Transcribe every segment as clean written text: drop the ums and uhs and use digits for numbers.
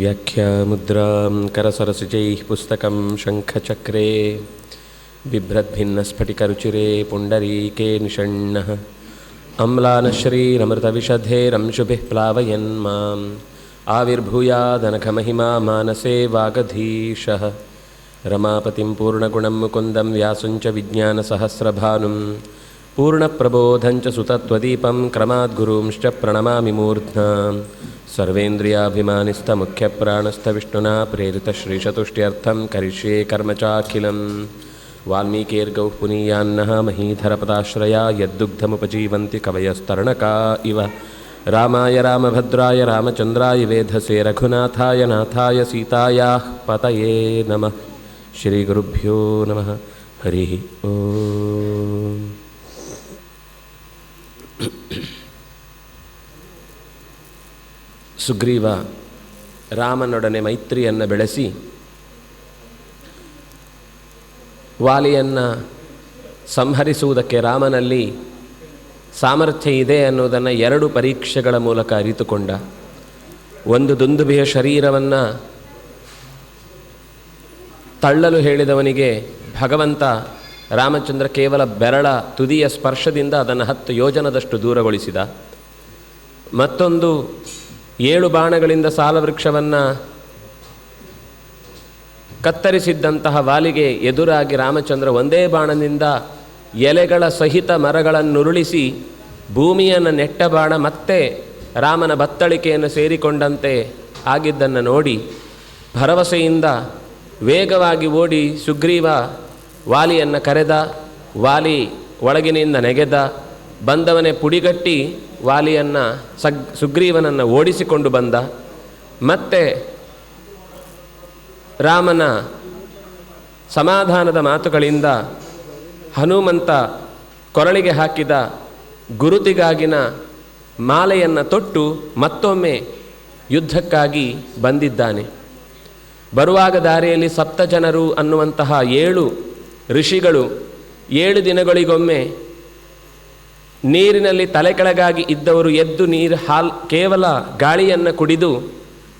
ವ್ಯಾಖ್ಯಾಮುದ್ರಾಂ ಕರಸರಸಿಜೈಃ ಪುಸ್ತಕಂ ಶಂಖಚಕ್ರೆ ಬಿಭ್ರದ್ಭಿನ್ನಸ್ಫಟಿಕರುಚಿರೆ ಪುಂಡರೀಕೆ ನಿಷಣ್ಣಃ ಅಮ್ಲಾನಶ್ರೀರಮೃತವಿಷಧೇರಂಶುಭಿಃ ಪ್ಲಾವಯನ್ ಮಾಂ ಆವಿರ್ಭೂಯಾದನಘಮಹಿಮಾ ಮಾನಸೇ ವಾಗಧೀಶಃ ರಮಾಪತಿಂ ಪೂರ್ಣಗುಣಂ ಮುಕುಂದಂ ವ್ಯಾಸುಂಚ ವಿಜ್ಞಾನಸಹಸ್ರಭಾನುಂ ಪೂರ್ಣಪ್ರಬೋಧಂಚ ಸುತತ್ವದೀಪಂ ಕ್ರಮಾದ್ಗುರುಂಶ್ಚ ಪ್ರಣಮಾಮಿ ಮೂರ್ಧ್ನಾ ಸರ್ವೇಂದ್ರಿಯಾಭಿಮಾನಿಸ್ಥಮುಖ್ಯಪ್ರಾಣಸ್ಥವಿಷ್ಣುನಾ ಪ್ರೇರಿತಶ್ರೀಶತುಷ್ಟ್ಯರ್ಥಂ ಕರಿಷ್ಯೇ ಕರ್ಮ ಚಾಖಿಲಂ ವಾಲ್ಮೀಕಿರ್ಗೌಃ ಪುನೀಯಾನ್ನಃ ಮಹೀಧರಪದಾಶ್ರಯಾ ಯದ್ದುಗ್ಧಮುಪಜೀವಂತಿ ಕವಯಸ್ತರಣಕಾ ಇವ ರಾಮಾಯ ರಾಮಭದ್ರಾಯ ರಾಮಚಂದ್ರಾಯ ವೇಧಸೇ ರಘುನಾಥಾಯ ನಾಥಾಯ ಸೀತಾಯಾಃ ಪತಯೇ ನಮಃ. ಶ್ರೀಗುರುಭ್ಯೋ ನಮಃ. ಹರಿ ಓಂ. ಸುಗ್ರೀವ ರಾಮನೊಡನೆ ಮೈತ್ರಿಯನ್ನು ಬೆಳೆಸಿ ವಾಲಿಯನ್ನು ಸಂಹರಿಸುವುದಕ್ಕೆ ರಾಮನಲ್ಲಿ ಸಾಮರ್ಥ್ಯ ಇದೆ ಅನ್ನೋದನ್ನು ಎರಡು ಪರೀಕ್ಷೆಗಳ ಮೂಲಕ ಅರಿತುಕೊಂಡ. ಒಂದು ದುಂದುಭಿಯ ಶರೀರವನ್ನು ತಳ್ಳಲು ಹೇಳಿದವನಿಗೆ ಭಗವಂತ ರಾಮಚಂದ್ರ ಕೇವಲ ಬೆರಳ ತುದಿಯ ಸ್ಪರ್ಶದಿಂದ ಅದನ್ನು 10 ಯೋಜನದಷ್ಟು ದೂರಗೊಳಿಸಿದ. ಮತ್ತೊಂದು 7 ಬಾಣಗಳಿಂದ ಸಾಲವೃಕ್ಷವನ್ನು ಕತ್ತರಿಸಿದ್ದಂತಹ ವಾಲಿಗೆ ಎದುರಾಗಿ ರಾಮಚಂದ್ರ ಒಂದೇ ಬಾಣದಿಂದ ಎಲೆಗಳ ಸಹಿತ ಮರಗಳನ್ನುರುಳಿಸಿ ಭೂಮಿಯನ್ನು ನೆಟ್ಟ ಬಾಣ ಮತ್ತೆ ರಾಮನ ಬತ್ತಳಿಕೆಯನ್ನು ಸೇರಿಕೊಂಡಂತೆ ಆಗಿದ್ದನ್ನು ನೋಡಿ ಭರವಸೆಯಿಂದ ವೇಗವಾಗಿ ಓಡಿ ಸುಗ್ರೀವ ವಾಲಿಯನ್ನು ಕರೆದ. ವಾಲಿ ಒಳಗಿನಿಂದ ನೆಗೆದ. ಬಂದವನೇ ಪುಡಿಗಟ್ಟಿ ವಾಲಿಯನ್ನು ಸುಗ್ರೀವನನ್ನು ಓಡಿಸಿಕೊಂಡು ಬಂದ. ಮತ್ತೆ ರಾಮನ ಸಮಾಧಾನದ ಮಾತುಗಳಿಂದ ಹನುಮಂತ ಕೊರಳಿಗೆ ಹಾಕಿದ ಗುರುತಿಗಾಗಿನ ಮಾಲೆಯನ್ನು ತೊಟ್ಟು ಮತ್ತೊಮ್ಮೆ ಯುದ್ಧಕ್ಕಾಗಿ ಬಂದಿದ್ದಾನೆ. ಬರುವಾಗ ದಾರಿಯಲ್ಲಿ 7 ಜನರು ಅನ್ನುವಂತಹ 7 ಋಷಿಗಳು 7 ದಿನಗಳಿಗೊಮ್ಮೆ ನೀರಿನಲ್ಲಿ ತಲೆ ಕೆಳಗಾಗಿ ಇದ್ದವರು ಎದ್ದು ಕೇವಲ ಗಾಳಿಯನ್ನು ಕುಡಿದು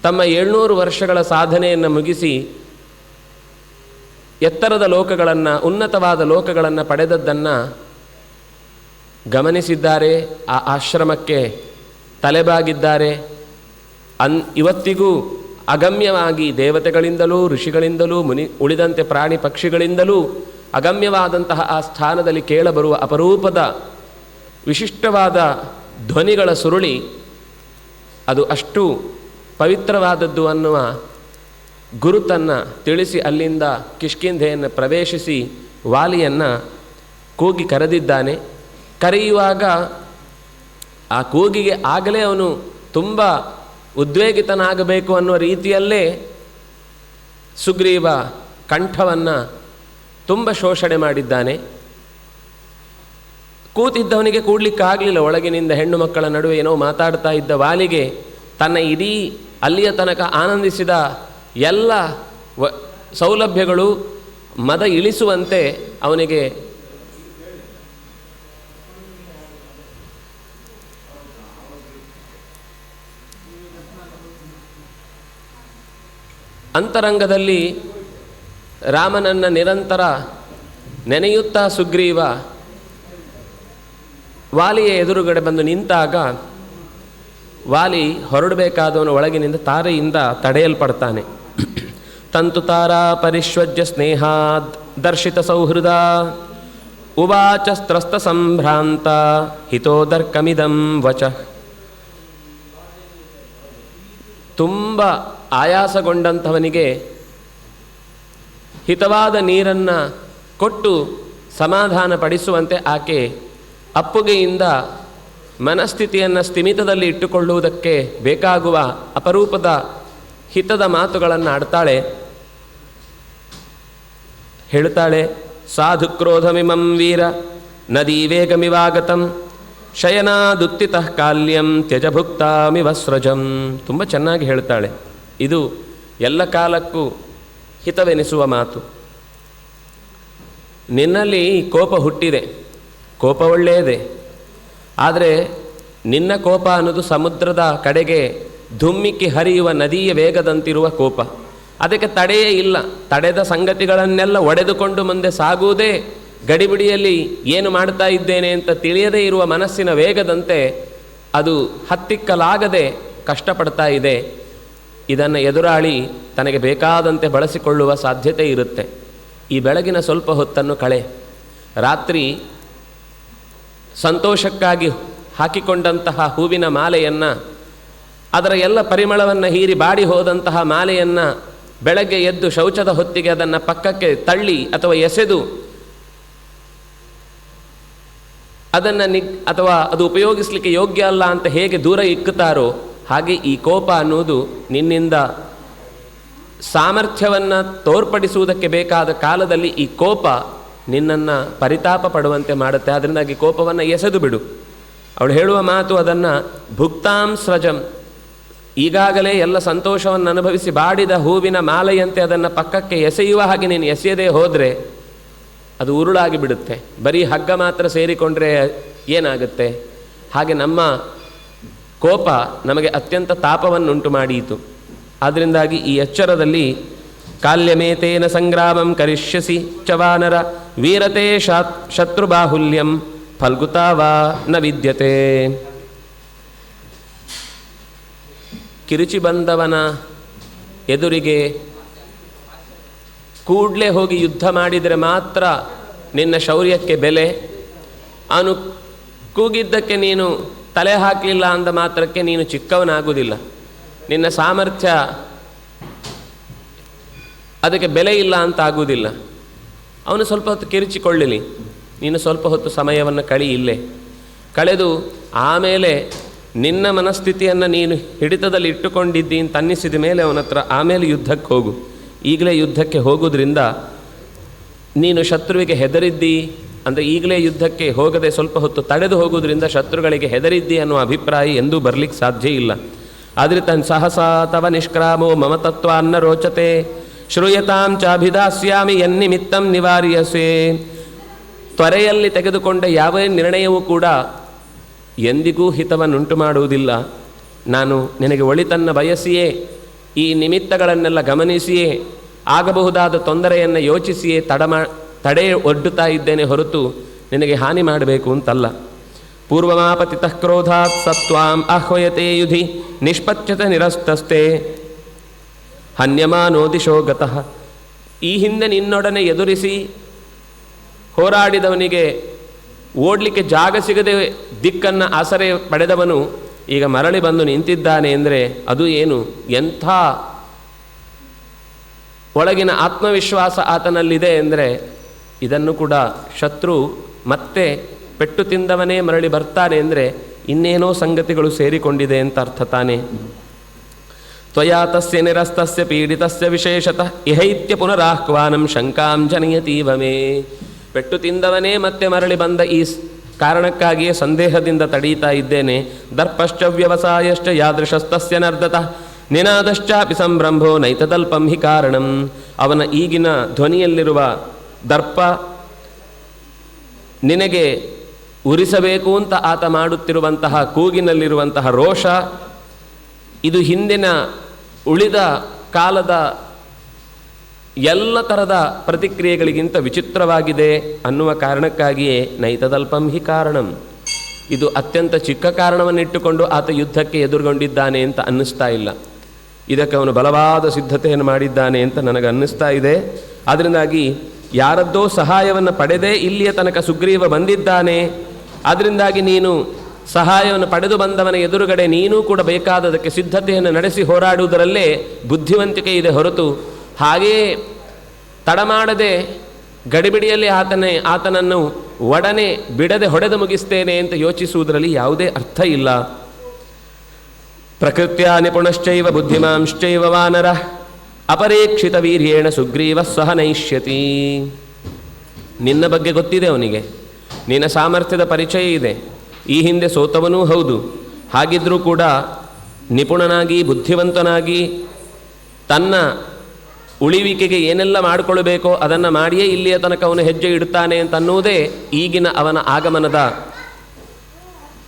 ತಮ್ಮ 700 ವರ್ಷಗಳ ಸಾಧನೆಯನ್ನು ಮುಗಿಸಿ ಎತ್ತರದ ಲೋಕಗಳನ್ನು, ಉನ್ನತವಾದ ಲೋಕಗಳನ್ನು ಪಡೆದದ್ದನ್ನು ಗಮನಿಸಿದ್ದಾರೆ. ಆ ಆಶ್ರಮಕ್ಕೆ ತಲೆಬಾಗಿದ್ದಾರೆ. ಇವತ್ತಿಗೂ ಅಗಮ್ಯವಾಗಿ ದೇವತೆಗಳಿಂದಲೂ ಋಷಿಗಳಿಂದಲೂ ಉಳಿದಂತೆ ಪ್ರಾಣಿ ಪಕ್ಷಿಗಳಿಂದಲೂ ಅಗಮ್ಯವಾದಂತಹ ಆ ಸ್ಥಾನದಲ್ಲಿ ಕೇಳಬರುವ ಅಪರೂಪದ ವಿಶಿಷ್ಟವಾದ ಧ್ವನಿಗಳ ಸುರುಳಿ ಅದು ಅಷ್ಟು ಪವಿತ್ರವಾದದ್ದು ಅನ್ನುವ ಗುರುತನ್ನು ತಿಳಿಸಿ ಅಲ್ಲಿಂದ ಕಿಷ್ಕಿಂಧೆಯನ್ನು ಪ್ರವೇಶಿಸಿ ವಾಲಿಯನ್ನು ಕೂಗಿ ಕರೆದಿದ್ದಾನೆ. ಕರೆಯುವಾಗ ಆ ಕೂಗಿಗೆ ಆಗಲೇ ಅವನು ತುಂಬ ಉದ್ವೇಗಿತನಾಗಬೇಕು ಅನ್ನುವ ರೀತಿಯಲ್ಲೇ ಸುಗ್ರೀವ ಕಂಠವನ್ನು ತುಂಬ ಶೋಷಣೆ ಮಾಡಿದ್ದಾನೆ. ಕೂತಿದ್ದವನಿಗೆ ಕೂಡಲಿಕ್ಕಾಗಲಿಲ್ಲ. ಒಳಗಿನಿಂದ ಹೆಣ್ಣು ಮಕ್ಕಳ ನಡುವೆ ಏನೋ ಮಾತಾಡ್ತಾ ಇದ್ದ ವಾಲಿಗೆ ತನ್ನ ಇಡೀ ಅಲ್ಲಿಯ ತನಕ ಆನಂದಿಸಿದ ಎಲ್ಲ ಸೌಲಭ್ಯಗಳು ಮದ ಇಳಿಸುವಂತೆ ಅವನಿಗೆ ಅಂತರಂಗದಲ್ಲಿ ರಾಮನನ್ನು ನಿರಂತರ ನೆನೆಯುತ್ತಾ ಸುಗ್ರೀವ ವಾಲಿಯ ಎದುರುಗಡೆ ಬಂದು ನಿಂತಾಗ ವಾಲಿ ಹೊರಡಬೇಕಾದವನು ಒಳಗಿನಿಂದ ತಾರೆಯಿಂದ ತಡೆಯಲ್ಪಡ್ತಾನೆ. ತಂತು ತಾರಾ ಪರಿಶ್ವಜ್ಯ ಸ್ನೇಹಾದ್ ದರ್ಶಿತ ಸೌಹೃದ ಉವಾಚಸ್ತ್ರಸ್ತ ಸಂಭ್ರಾಂತ ಹಿತೋದರ್ಕಮಿದಂ ವಚ. ತುಂಬ ಆಯಾಸಗೊಂಡಂಥವನಿಗೆ ಹಿತವಾದ ನೀರನ್ನು ಕೊಟ್ಟು ಸಮಾಧಾನ ಪಡಿಸುವಂತೆ ಆಕೆ ಅಪ್ಪುಗೆಯಿಂದ ಮನಸ್ಥಿತಿಯನ್ನು ಸ್ಥಿಮಿತದಲ್ಲಿ ಇಟ್ಟುಕೊಳ್ಳುವುದಕ್ಕೆ ಬೇಕಾಗುವ ಅಪರೂಪದ ಹಿತದ ಮಾತುಗಳನ್ನು ಆಡ್ತಾಳೆ. ಹೇಳ್ತಾಳೆ, ಸಾಧು ಕ್ರೋಧಮಿಮಂ ವೀರ ನದೀ ವೇಗಮಿವಾಗತಂ ಶಯನಾದುತ್ತಿತಃ ಕಾಲ್ಯಂ ತ್ಯಜಭುಕ್ತಾಮಿವ ಸ್ರಜಂ. ತುಂಬ ಚೆನ್ನಾಗಿ ಹೇಳ್ತಾಳೆ. ಇದು ಎಲ್ಲ ಕಾಲಕ್ಕೂ ಹಿತವೆನಿಸುವ ಮಾತು. ನಿನ್ನಲ್ಲಿ ಕೋಪ ಹುಟ್ಟಿದೆ, ಕೋಪ ಒಳ್ಳೆಯದೇ. ಆದರೆ ನಿನ್ನ ಕೋಪ ಅನ್ನೋದು ಸಮುದ್ರದ ಕಡೆಗೆ ಧುಮ್ಮಿಕ್ಕಿ ಹರಿಯುವ ನದಿಯ ವೇಗದಂತಿರುವ ಕೋಪ. ಅದಕ್ಕೆ ತಡೆಯೇ ಇಲ್ಲ. ತಡೆದ ಸಂಗತಿಗಳನ್ನೆಲ್ಲ ಒಡೆದುಕೊಂಡು ಮುಂದೆ ಸಾಗುವುದೇ ಗಡಿಬಿಡಿಯಲ್ಲಿ ಏನು ಮಾಡ್ತಾ ಇದ್ದೇನೆ ಅಂತ ತಿಳಿಯದೇ ಇರುವ ಮನಸ್ಸಿನ ವೇಗದಂತೆ ಅದು ಹತ್ತಿಕ್ಕಲಾಗದೆ ಕಷ್ಟಪಡ್ತಾ ಇದೆ. ಇದನ್ನು ಎದುರಾಳಿ ತನಗೆ ಬೇಕಾದಂತೆ ಬಳಸಿಕೊಳ್ಳುವ ಸಾಧ್ಯತೆ ಇರುತ್ತೆ. ಈ ಬೆಳಗಿನ ಸ್ವಲ್ಪ ಹೊತ್ತನ್ನು ಕಳೆ. ರಾತ್ರಿ ಸಂತೋಷಕ್ಕಾಗಿ ಹಾಕಿಕೊಂಡಂತಹ ಹೂವಿನ ಮಾಲೆಯನ್ನು, ಅದರ ಎಲ್ಲ ಪರಿಮಳವನ್ನು ಹೀರಿ ಬಾಡಿ ಹೋದಂತಹ ಮಾಲೆಯನ್ನು ಬೆಳಗ್ಗೆ ಎದ್ದು ಶೌಚದ ಹೊತ್ತಿಗೆ ಅದನ್ನು ಪಕ್ಕಕ್ಕೆ ತಳ್ಳಿ ಅಥವಾ ಎಸೆದು ಅದನ್ನು ಅಥವಾ ಅದು ಉಪಯೋಗಿಸಲಿಕ್ಕೆ ಯೋಗ್ಯ ಅಲ್ಲ ಅಂತ ಹೇಗೆ ದೂರ ಇಕ್ಕುತ್ತಾರೋ ಹಾಗೆ ಈ ಕೋಪ ಅನ್ನುವುದು ನಿನ್ನಿಂದ ಸಾಮರ್ಥ್ಯವನ್ನು ತೋರ್ಪಡಿಸುವುದಕ್ಕೆ ಬೇಕಾದ ಕಾಲದಲ್ಲಿ ಈ ಕೋಪ ನಿನ್ನನ್ನು ಪರಿತಾಪ ಪಡುವಂತೆ ಮಾಡುತ್ತೆ. ಅದರಿಂದಾಗಿ ಕೋಪವನ್ನು ಎಸೆದು ಬಿಡು. ಅವಳು ಹೇಳುವ ಮಾತು ಅದನ್ನು ಭುಕ್ತಾಂ ಸ್ರಜಂ, ಈಗಾಗಲೇ ಎಲ್ಲ ಸಂತೋಷವನ್ನು ಅನುಭವಿಸಿ ಬಾಡಿದ ಹೂವಿನ ಮಾಲೆಯಂತೆ ಅದನ್ನು ಪಕ್ಕಕ್ಕೆ ಎಸೆಯುವ ಹಾಗೆ ನೀನು ಎಸೆಯದೇ ಹೋದರೆ ಅದು ಉರುಳಾಗಿ ಬಿಡುತ್ತೆ. ಬರೀ ಹಗ್ಗ ಮಾತ್ರ ಸೇರಿಕೊಂಡ್ರೆ ಏನಾಗುತ್ತೆ? ಹಾಗೆ ನಮ್ಮ ಕೋಪ ನಮಗೆ ಅತ್ಯಂತ ತಾಪವನ್ನುಂಟು ಮಾಡಿಯಿತು. ಆದ್ದರಿಂದಾಗಿ ಈ ಎಚ್ಚರದಲ್ಲಿ ಕಾಲ್ಯಮೇತೇನ ಸಂಗ್ರಾಮಂ ಕರಿಷ್ಯಸಿ ಚವಾನರ ವೀರತೆ ಶತ್ರುಬಾಹುಲ್ಯಂ ಫಲ್ಗುತಾವಾ ನ ವಿದ್ಯತೆ. ಕಿರುಚಿ ಬಂದವನ ಎದುರಿಗೆ ಕೂಡಲೇ ಹೋಗಿ ಯುದ್ಧ ಮಾಡಿದರೆ ಮಾತ್ರ ನಿನ್ನ ಶೌರ್ಯಕ್ಕೆ ಬೆಲೆ. ಅವನು ಕೂಗಿದ್ದಕ್ಕೆ ನೀನು ತಲೆ ಹಾಕಲಿಲ್ಲ ಅಂದ ಮಾತ್ರಕ್ಕೆ ನೀನು ಚಿಕ್ಕವನಾಗುವುದಿಲ್ಲ. ನಿನ್ನ ಸಾಮರ್ಥ್ಯ ಅದಕ್ಕೆ ಬೆಲೆ ಇಲ್ಲ ಅಂತ ಆಗುವುದಿಲ್ಲ. ಅವನು ಸ್ವಲ್ಪ ಹೊತ್ತು ಕಿರುಚಿಕೊಳ್ಳಲಿ, ನೀನು ಸ್ವಲ್ಪ ಹೊತ್ತು ಸಮಯವನ್ನು ಇಲ್ಲೇ ಕಳೆದು ಆಮೇಲೆ ನಿನ್ನ ಮನಸ್ಥಿತಿಯನ್ನು ನೀನು ಹಿಡಿತದಲ್ಲಿ ಇಟ್ಟುಕೊಂಡಿದ್ದಿ ಅಂತ ಅನ್ನಿಸಿದ ಮೇಲೆ ಅವನ ಹತ್ರ ಆಮೇಲೆ ಯುದ್ಧಕ್ಕೆ ಹೋಗು. ಈಗಲೇ ಯುದ್ಧಕ್ಕೆ ಹೋಗೋದ್ರಿಂದ ನೀನು ಶತ್ರುವಿಗೆ ಹೆದರಿದ್ದಿ ಅಂದರೆ ಈಗಲೇ ಯುದ್ಧಕ್ಕೆ ಹೋಗದೆ ಸ್ವಲ್ಪ ಹೊತ್ತು ತಡೆದು ಹೋಗೋದ್ರಿಂದ ಶತ್ರುಗಳಿಗೆ ಹೆದರಿದ್ದಿ ಅನ್ನುವ ಅಭಿಪ್ರಾಯ ಎಂದೂ ಬರಲಿಕ್ಕೆ ಸಾಧ್ಯ ಇಲ್ಲ. ಆದರೆ ತನ್ನ ಸಹಸಾ ತವ ನಿಷ್ಕ್ರಾಮೋ ಮಮ ತತ್ವ ಅನ್ನ ರೋಚತೆ ಶ್ರೂಯತಾಂ ಚಾಭಿದಾಸ್ಯಾಮಿ ಯನ್ನಿಮಿತ್ತಂ ನಿವಾರ್ಯಸೆ. ತ್ವರೆಯಲ್ಲಿ ತೆಗೆದುಕೊಂಡ ಯಾವ ನಿರ್ಣಯವೂ ಕೂಡ ಎಂದಿಗೂ ಹಿತವನ್ನುಂಟು ಮಾಡುವುದಿಲ್ಲ. ನಾನು ನಿನಗೆ ಒಳಿತನ್ನು ಬಯಸಿಯೇ ಈ ನಿಮಿತ್ತಗಳನ್ನೆಲ್ಲ ಗಮನಿಸಿಯೇ ಆಗಬಹುದಾದ ತೊಂದರೆಯನ್ನು ಯೋಚಿಸಿಯೇ ತಡೆ ಒಡ್ಡುತ್ತಾ ಇದ್ದೇನೆ ಹೊರತು ನಿನಗೆ ಹಾನಿ ಮಾಡಬೇಕು ಅಂತಲ್ಲ. ಪೂರ್ವಮಾಪತಿತಃ ಕ್ರೋಧಾತ್ ಸತ್ವಾಂ ಆಹ್ವಯತೆ ಯುಧಿ ನಿಷ್ಪಚ್ಯತೆ ನಿರಸ್ತಸ್ತೆ ಹನ್ಯಮಾನೋ ದಿಶೋ ಗತಃ. ಈ ಹಿಂದೆ ನಿನ್ನೊಡನೆ ಎದುರಿಸಿ ಹೋರಾಡಿದವನಿಗೆ ಓಡಲಿಕ್ಕೆ ಜಾಗ ಸಿಗದೆ ದಿಕ್ಕನ್ನು ಆಸರೆ ಪಡೆದವನು ಈಗ ಮರಳಿ ಬಂದು ನಿಂತಿದ್ದಾನೆ ಅಂದರೆ ಅದು ಏನು, ಎಂಥ ಒಳಗಿನ ಆತ್ಮವಿಶ್ವಾಸ ಆತನಲ್ಲಿದೆ ಅಂದರೆ ಇದನ್ನು ಕೂಡ ಶತ್ರು ಮತ್ತೆ ಪೆಟ್ಟು ತಿಂದವನೇ ಮರಳಿ ಬರ್ತಾನೆ ಅಂದರೆ ಇನ್ನೇನೋ ಸಂಗತಿಗಳು ಸೇರಿಕೊಂಡಿದೆ ಅಂತ ಅರ್ಥ ತಾನೆ. ತ್ವಯಾ ತಸ್ಯ ನಿರಸ್ತಸ್ಯ ಪೀಡಿತಸ್ಯ ವಿಶೇಷತಃ ಇಹೈತ್ಯ ಪುನರಾಹ್ವಾನಂ ಶಂಕಾಂ ಜನಯತೀವ ಮೇ. ಪೆಟ್ಟು ತಿಂದವನೇ ಮತ್ತೆ ಮರಳಿ ಬಂದ ಈ ಕಾರಣಕ್ಕಾಗಿಯೇ ಸಂದೇಹದಿಂದ ತಡೀತಾ ಇದ್ದೇನೆ. ದರ್ಪಶ್ಚ ವ್ಯವಸಾಯಶ್ಚ ಯಾದೃಶಸ್ತಸ್ಯ ನರ್ದತಃ ನಿನಾದಶ್ಚಾಪಿ ಸಂಭ್ರಂಭೋ ನೈತದಲ್ಪಂ ಹಿ ಕಾರಣಂ. ಅವನ ಈಗಿನ ಧ್ವನಿಯಲ್ಲಿರುವ ದರ್ಪ, ನಿನಗೆ ಉರಿಸಬೇಕು ಅಂತ ಆತ ಮಾಡುತ್ತಿರುವಂತಹ ಕೂಗಿನಲ್ಲಿರುವಂತಹ ರೋಷ, ಇದು ಹಿಂದಿನ ಉಳಿದ ಕಾಲದ ಎಲ್ಲ ಥರದ ಪ್ರತಿಕ್ರಿಯೆಗಳಿಗಿಂತ ವಿಚಿತ್ರವಾಗಿದೆ ಅನ್ನುವ ಕಾರಣಕ್ಕಾಗಿಯೇ ನೈತದಲ್ಪಂ ಹಿ ಕಾರಣಂ. ಇದು ಅತ್ಯಂತ ಚಿಕ್ಕ ಕಾರಣವನ್ನಿಟ್ಟುಕೊಂಡು ಆತ ಯುದ್ಧಕ್ಕೆ ಎದುರುಗೊಂಡಿದ್ದಾನೆ ಅಂತ ಅನ್ನಿಸ್ತಾ ಇಲ್ಲ. ಇದಕ್ಕೆ ಅವನು ಬಲವಾದ ಸಿದ್ಧತೆಯನ್ನು ಮಾಡಿದ್ದಾನೆ ಅಂತ ನನಗೆ ಅನ್ನಿಸ್ತಾ ಇದೆ. ಅದರಿಂದಾಗಿ ಯಾರದ್ದೋ ಸಹಾಯವನ್ನು ಪಡೆದೇ ಇಲ್ಲಿಯ ತನಕ ಸುಗ್ರೀವ ಬಂದಿದ್ದಾನೆ. ಅದರಿಂದಾಗಿ ನೀನು ಸಹಾಯವನ್ನು ಪಡೆದು ಬಂದವನ ಎದುರುಗಡೆ ನೀನೂ ಕೂಡ ಬೇಕಾದದಕ್ಕೆ ಸಿದ್ಧತೆಯನ್ನು ನಡೆಸಿ ಹೋರಾಡುವುದರಲ್ಲೇ ಬುದ್ಧಿವಂತಿಕೆ ಇದೆ ಹೊರತು ಹಾಗೆಯೇ ತಡ ಮಾಡದೆ ಗಡಿಬಿಡಿಯಲ್ಲಿ ಆತನನ್ನು ಒಡನೆ ಬಿಡದೆ ಹೊಡೆದು ಮುಗಿಸ್ತೇನೆ ಅಂತ ಯೋಚಿಸುವುದರಲ್ಲಿ ಯಾವುದೇ ಅರ್ಥ ಇಲ್ಲ. ಪ್ರಕೃತ್ಯ ನಿಪುಣಶ್ಚೈವ ಬುದ್ಧಿಮಾಂಶ್ಚೈವ ವಾನರ ಅಪರೇಕ್ಷಿತ ವೀರ್ಯೇಣ ಸುಗ್ರೀವ ಸಹ ನೈಷ್ಯತಿ. ನಿನ್ನ ಬಗ್ಗೆ ಗೊತ್ತಿದೆ ಅವನಿಗೆ, ನಿನ್ನ ಸಾಮರ್ಥ್ಯದ ಪರಿಚಯ ಇದೆ. ಈ ಹಿಂದೆ ಸೋತವನೂ ಹೌದು. ಹಾಗಿದ್ದರೂ ಕೂಡ ನಿಪುಣನಾಗಿ ಬುದ್ಧಿವಂತನಾಗಿ ತನ್ನ ಉಳಿವಿಕೆಗೆ ಏನೆಲ್ಲ ಮಾಡಿಕೊಳ್ಳಬೇಕೋ ಅದನ್ನು ಮಾಡಿಯೇ ಇಲ್ಲಿಯ ತನಕ ಅವನು ಹೆಜ್ಜೆ ಇಡುತ್ತಾನೆ ಅಂತ ಅನ್ನುವುದೇ ಈಗಿನ ಅವನ ಆಗಮನದ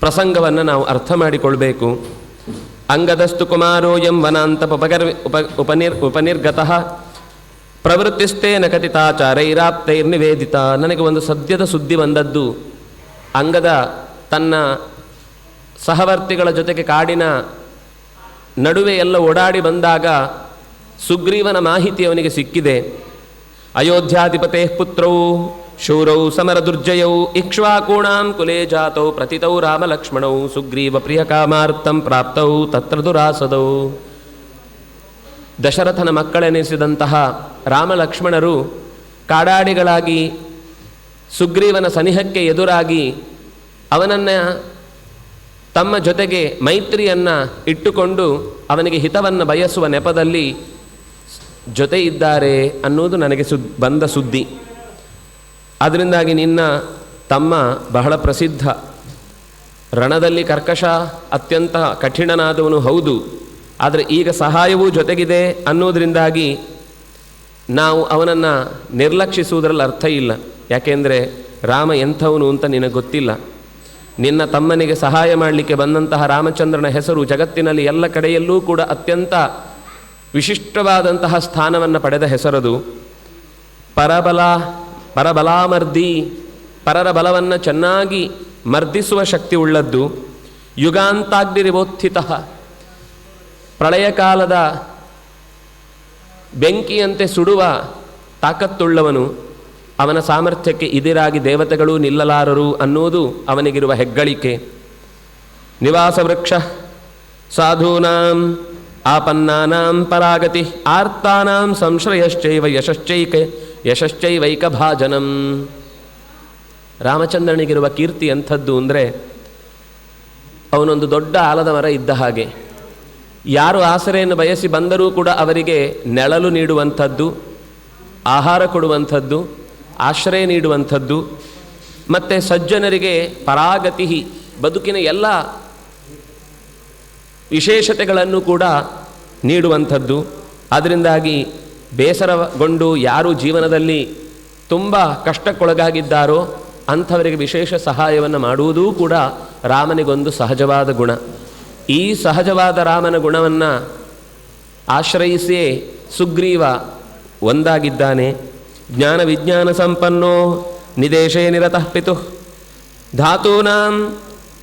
ಪ್ರಸಂಗವನ್ನು ನಾವು ಅರ್ಥ ಮಾಡಿಕೊಳ್ಬೇಕು. ಅಂಗದಸ್ತು ಕುಮಾರೋಯಂ ವನಾಂತ ಉಪನಿರ್ಗತಃ ಪ್ರವೃತ್ತಿಸ್ತೇನ ಕಥಿತಾಚಾರೈರಾಪ್ತೈರ್ನಿವೇದಿತ. ನನಗೆ ಒಂದು ಸದ್ಯದ ಸುದ್ದಿ ಬಂದದ್ದು, ಅಂಗದ ತನ್ನ ಸಹವರ್ತಿಗಳ ಜೊತೆಗೆ ಕಾಡಿನ ನಡುವೆ ಎಲ್ಲ ಓಡಾಡಿ ಬಂದಾಗ ಸುಗ್ರೀವನ ಮಾಹಿತಿ ಅವನಿಗೆ ಸಿಕ್ಕಿದೆ. ಅಯೋಧ್ಯಾಧಿಪತೆ ಪುತ್ರೌ ಶೂರೌ ಸಮರದುರ್ಜಯೌ ಇಕ್ಷ್ವಾಕೂಣಾಂ ಕುಲೇ ಜಾತೌ ಪ್ರತಿತೌ ರಾಮಲಕ್ಷ್ಮಣೌ ಸುಗ್ರೀವ ಪ್ರಿಯಕಾಮಾರ್ಥಂ ಪ್ರಾಪ್ತೌ ತತ್ರ ದುರಾಸದೌ. ದಶರಥನ ಮಕ್ಕಳೆನಿಸಿದಂತಹ ರಾಮಲಕ್ಷ್ಮಣರು ಕಾಡಾಡಿಗಳಾಗಿ ಸುಗ್ರೀವನ ಸನಿಹಕ್ಕೆ ಎದುರಾಗಿ ಅವನನ್ನು ತಮ್ಮ ಜೊತೆಗೆ ಮೈತ್ರಿಯನ್ನು ಇಟ್ಟುಕೊಂಡು ಅವನಿಗೆ ಹಿತವನ್ನು ಬಯಸುವ ನೆಪದಲ್ಲಿ ಜೊತೆ ಇದ್ದಾರೆ ಅನ್ನೋದು ನನಗೆ ಬಂದ ಸುದ್ದಿ. ಅದರಿಂದಾಗಿ ನಿನ್ನ ತಮ್ಮ ಬಹಳ ಪ್ರಸಿದ್ಧ, ರಣದಲ್ಲಿ ಕರ್ಕಶ, ಅತ್ಯಂತ ಕಠಿಣನಾದವನು ಹೌದು, ಆದರೆ ಈಗ ಸಹಾಯವೂ ಜೊತೆಗಿದೆ ಅನ್ನೋದರಿಂದಾಗಿ ನಾವು ಅವನನ್ನು ನಿರ್ಲಕ್ಷಿಸುವುದರಲ್ಲಿ ಅರ್ಥ ಇಲ್ಲ. ಯಾಕೆಂದರೆ ರಾಮ ಎಂಥವನು ಅಂತ ನಿನಗೆ ಗೊತ್ತಿಲ್ಲ. ನಿನ್ನ ತಮ್ಮನಿಗೆ ಸಹಾಯ ಮಾಡಲಿಕ್ಕೆ ಬಂದಂತಹ ರಾಮಚಂದ್ರನ ಹೆಸರು ಜಗತ್ತಿನಲ್ಲಿ ಎಲ್ಲ ಕಡೆಯಲ್ಲೂ ಕೂಡ ಅತ್ಯಂತ ವಿಶಿಷ್ಟವಾದಂತಹ ಸ್ಥಾನವನ್ನು ಪಡೆದ ಹೆಸರದು. ಪರಬಲಾಮರ್ದಿ, ಪರರ ಬಲವನ್ನು ಚೆನ್ನಾಗಿ ಮರ್ದಿಸುವ ಶಕ್ತಿ ಉಳ್ಳದ್ದು. ಯುಗಾಂತಾಗ್ನಿರಿವೋತ್ಥಿತ, ಪ್ರಳಯ ಕಾಲದ ಬೆಂಕಿಯಂತೆ ಸುಡುವ ತಾಕತ್ತುಳ್ಳವನು. ಅವನ ಸಾಮರ್ಥ್ಯಕ್ಕೆ ಇದಿರಾಗಿ ದೇವತೆಗಳೂ ನಿಲ್ಲಲಾರರು ಅನ್ನೋದು ಅವನಿಗಿರುವ ಹೆಗ್ಗಳಿಕೆ. ನಿವಾಸ ವೃಕ್ಷ ಸಾಧೂನಾಂ ಆಪನ್ನಾನಾಂ ಪರಾಗತಿ ಆರ್ತಾನಾಂ ಸಂಶ್ರಯಶ್ಚೈವ ಯಶಶ್ಚೈವೈಕಭಾಜನಂ. ರಾಮಚಂದ್ರನಿಗಿರುವ ಕೀರ್ತಿ ಅಂಥದ್ದು ಅಂದರೆ, ಅವನೊಂದು ದೊಡ್ಡ ಆಲದ ಮರ ಇದ್ದ ಹಾಗೆ. ಯಾರು ಆಸರೆಯನ್ನು ಬಯಸಿ ಬಂದರೂ ಕೂಡ ಅವರಿಗೆ ನೆಳಲು ನೀಡುವಂಥದ್ದು, ಆಹಾರ ಕೊಡುವಂಥದ್ದು, ಆಶ್ರಯ ನೀಡುವಂಥದ್ದು, ಮತ್ತು ಸಜ್ಜನರಿಗೆ ಪರಾಗತಿ, ಬದುಕಿನ ಎಲ್ಲ ವಿಶೇಷತೆಗಳನ್ನು ಕೂಡ ನೀಡುವಂಥದ್ದು. ಅದರಿಂದಾಗಿ ಬೇಸರಗೊಂಡು ಯಾರು ಜೀವನದಲ್ಲಿ ತುಂಬ ಕಷ್ಟಕ್ಕೊಳಗಾಗಿದ್ದಾರೋ ಅಂಥವರಿಗೆ ವಿಶೇಷ ಸಹಾಯವನ್ನು ಮಾಡುವುದೂ ಕೂಡ ರಾಮನಿಗೊಂದು ಸಹಜವಾದ ಗುಣ. ಈ ಸಹಜವಾದ ರಾಮನ ಗುಣವನ್ನು ಆಶ್ರಯಿಸಿಯೇ ಸುಗ್ರೀವ ಒಂದಾಗಿದ್ದಾನೆ. ಜ್ಞಾನ ವಿಜ್ಞಾನ ಸಂಪನ್ನೋ ನಿದೇಶೇ ನಿರತಃ ಪಿತುಃ ಧಾತೂನಾಂ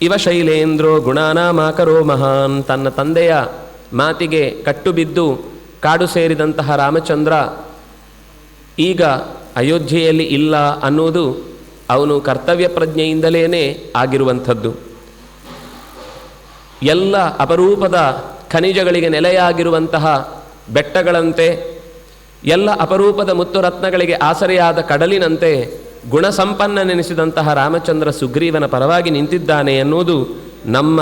ಇವ ಶೈಲೇಂದ್ರೋ ಗುಣಾನಾಮಾಕರೋ ಮಹಾನ್. ತನ್ನ ತಂದೆಯ ಮಾತಿಗೆ ಕಟ್ಟುಬಿದ್ದು ಕಾಡು ಸೇರಿದಂತಹ ರಾಮಚಂದ್ರ ಈಗ ಅಯೋಧ್ಯೆಯಲ್ಲಿ ಇಲ್ಲ ಅನ್ನುವುದು ಅವನು ಕರ್ತವ್ಯ ಪ್ರಜ್ಞೆಯಿಂದಲೇ ಆಗಿರುವಂಥದ್ದು. ಎಲ್ಲ ಅಪರೂಪದ ಖನಿಜಗಳಿಗೆ ನೆಲೆಯಾಗಿರುವಂತಹ ಬೆಟ್ಟಗಳಂತೆ, ಎಲ್ಲ ಅಪರೂಪದ ಮುತ್ತು ರತ್ನಗಳಿಗೆ ಆಸರೆಯಾದ ಕಡಲಿನಂತೆ ಗುಣಸಂಪನ್ನನೆನಿಸಿದಂತಹ ರಾಮಚಂದ್ರ ಸುಗ್ರೀವನ ಪರವಾಗಿ ನಿಂತಿದ್ದಾನೆ ಎನ್ನುವುದು ನಮ್ಮ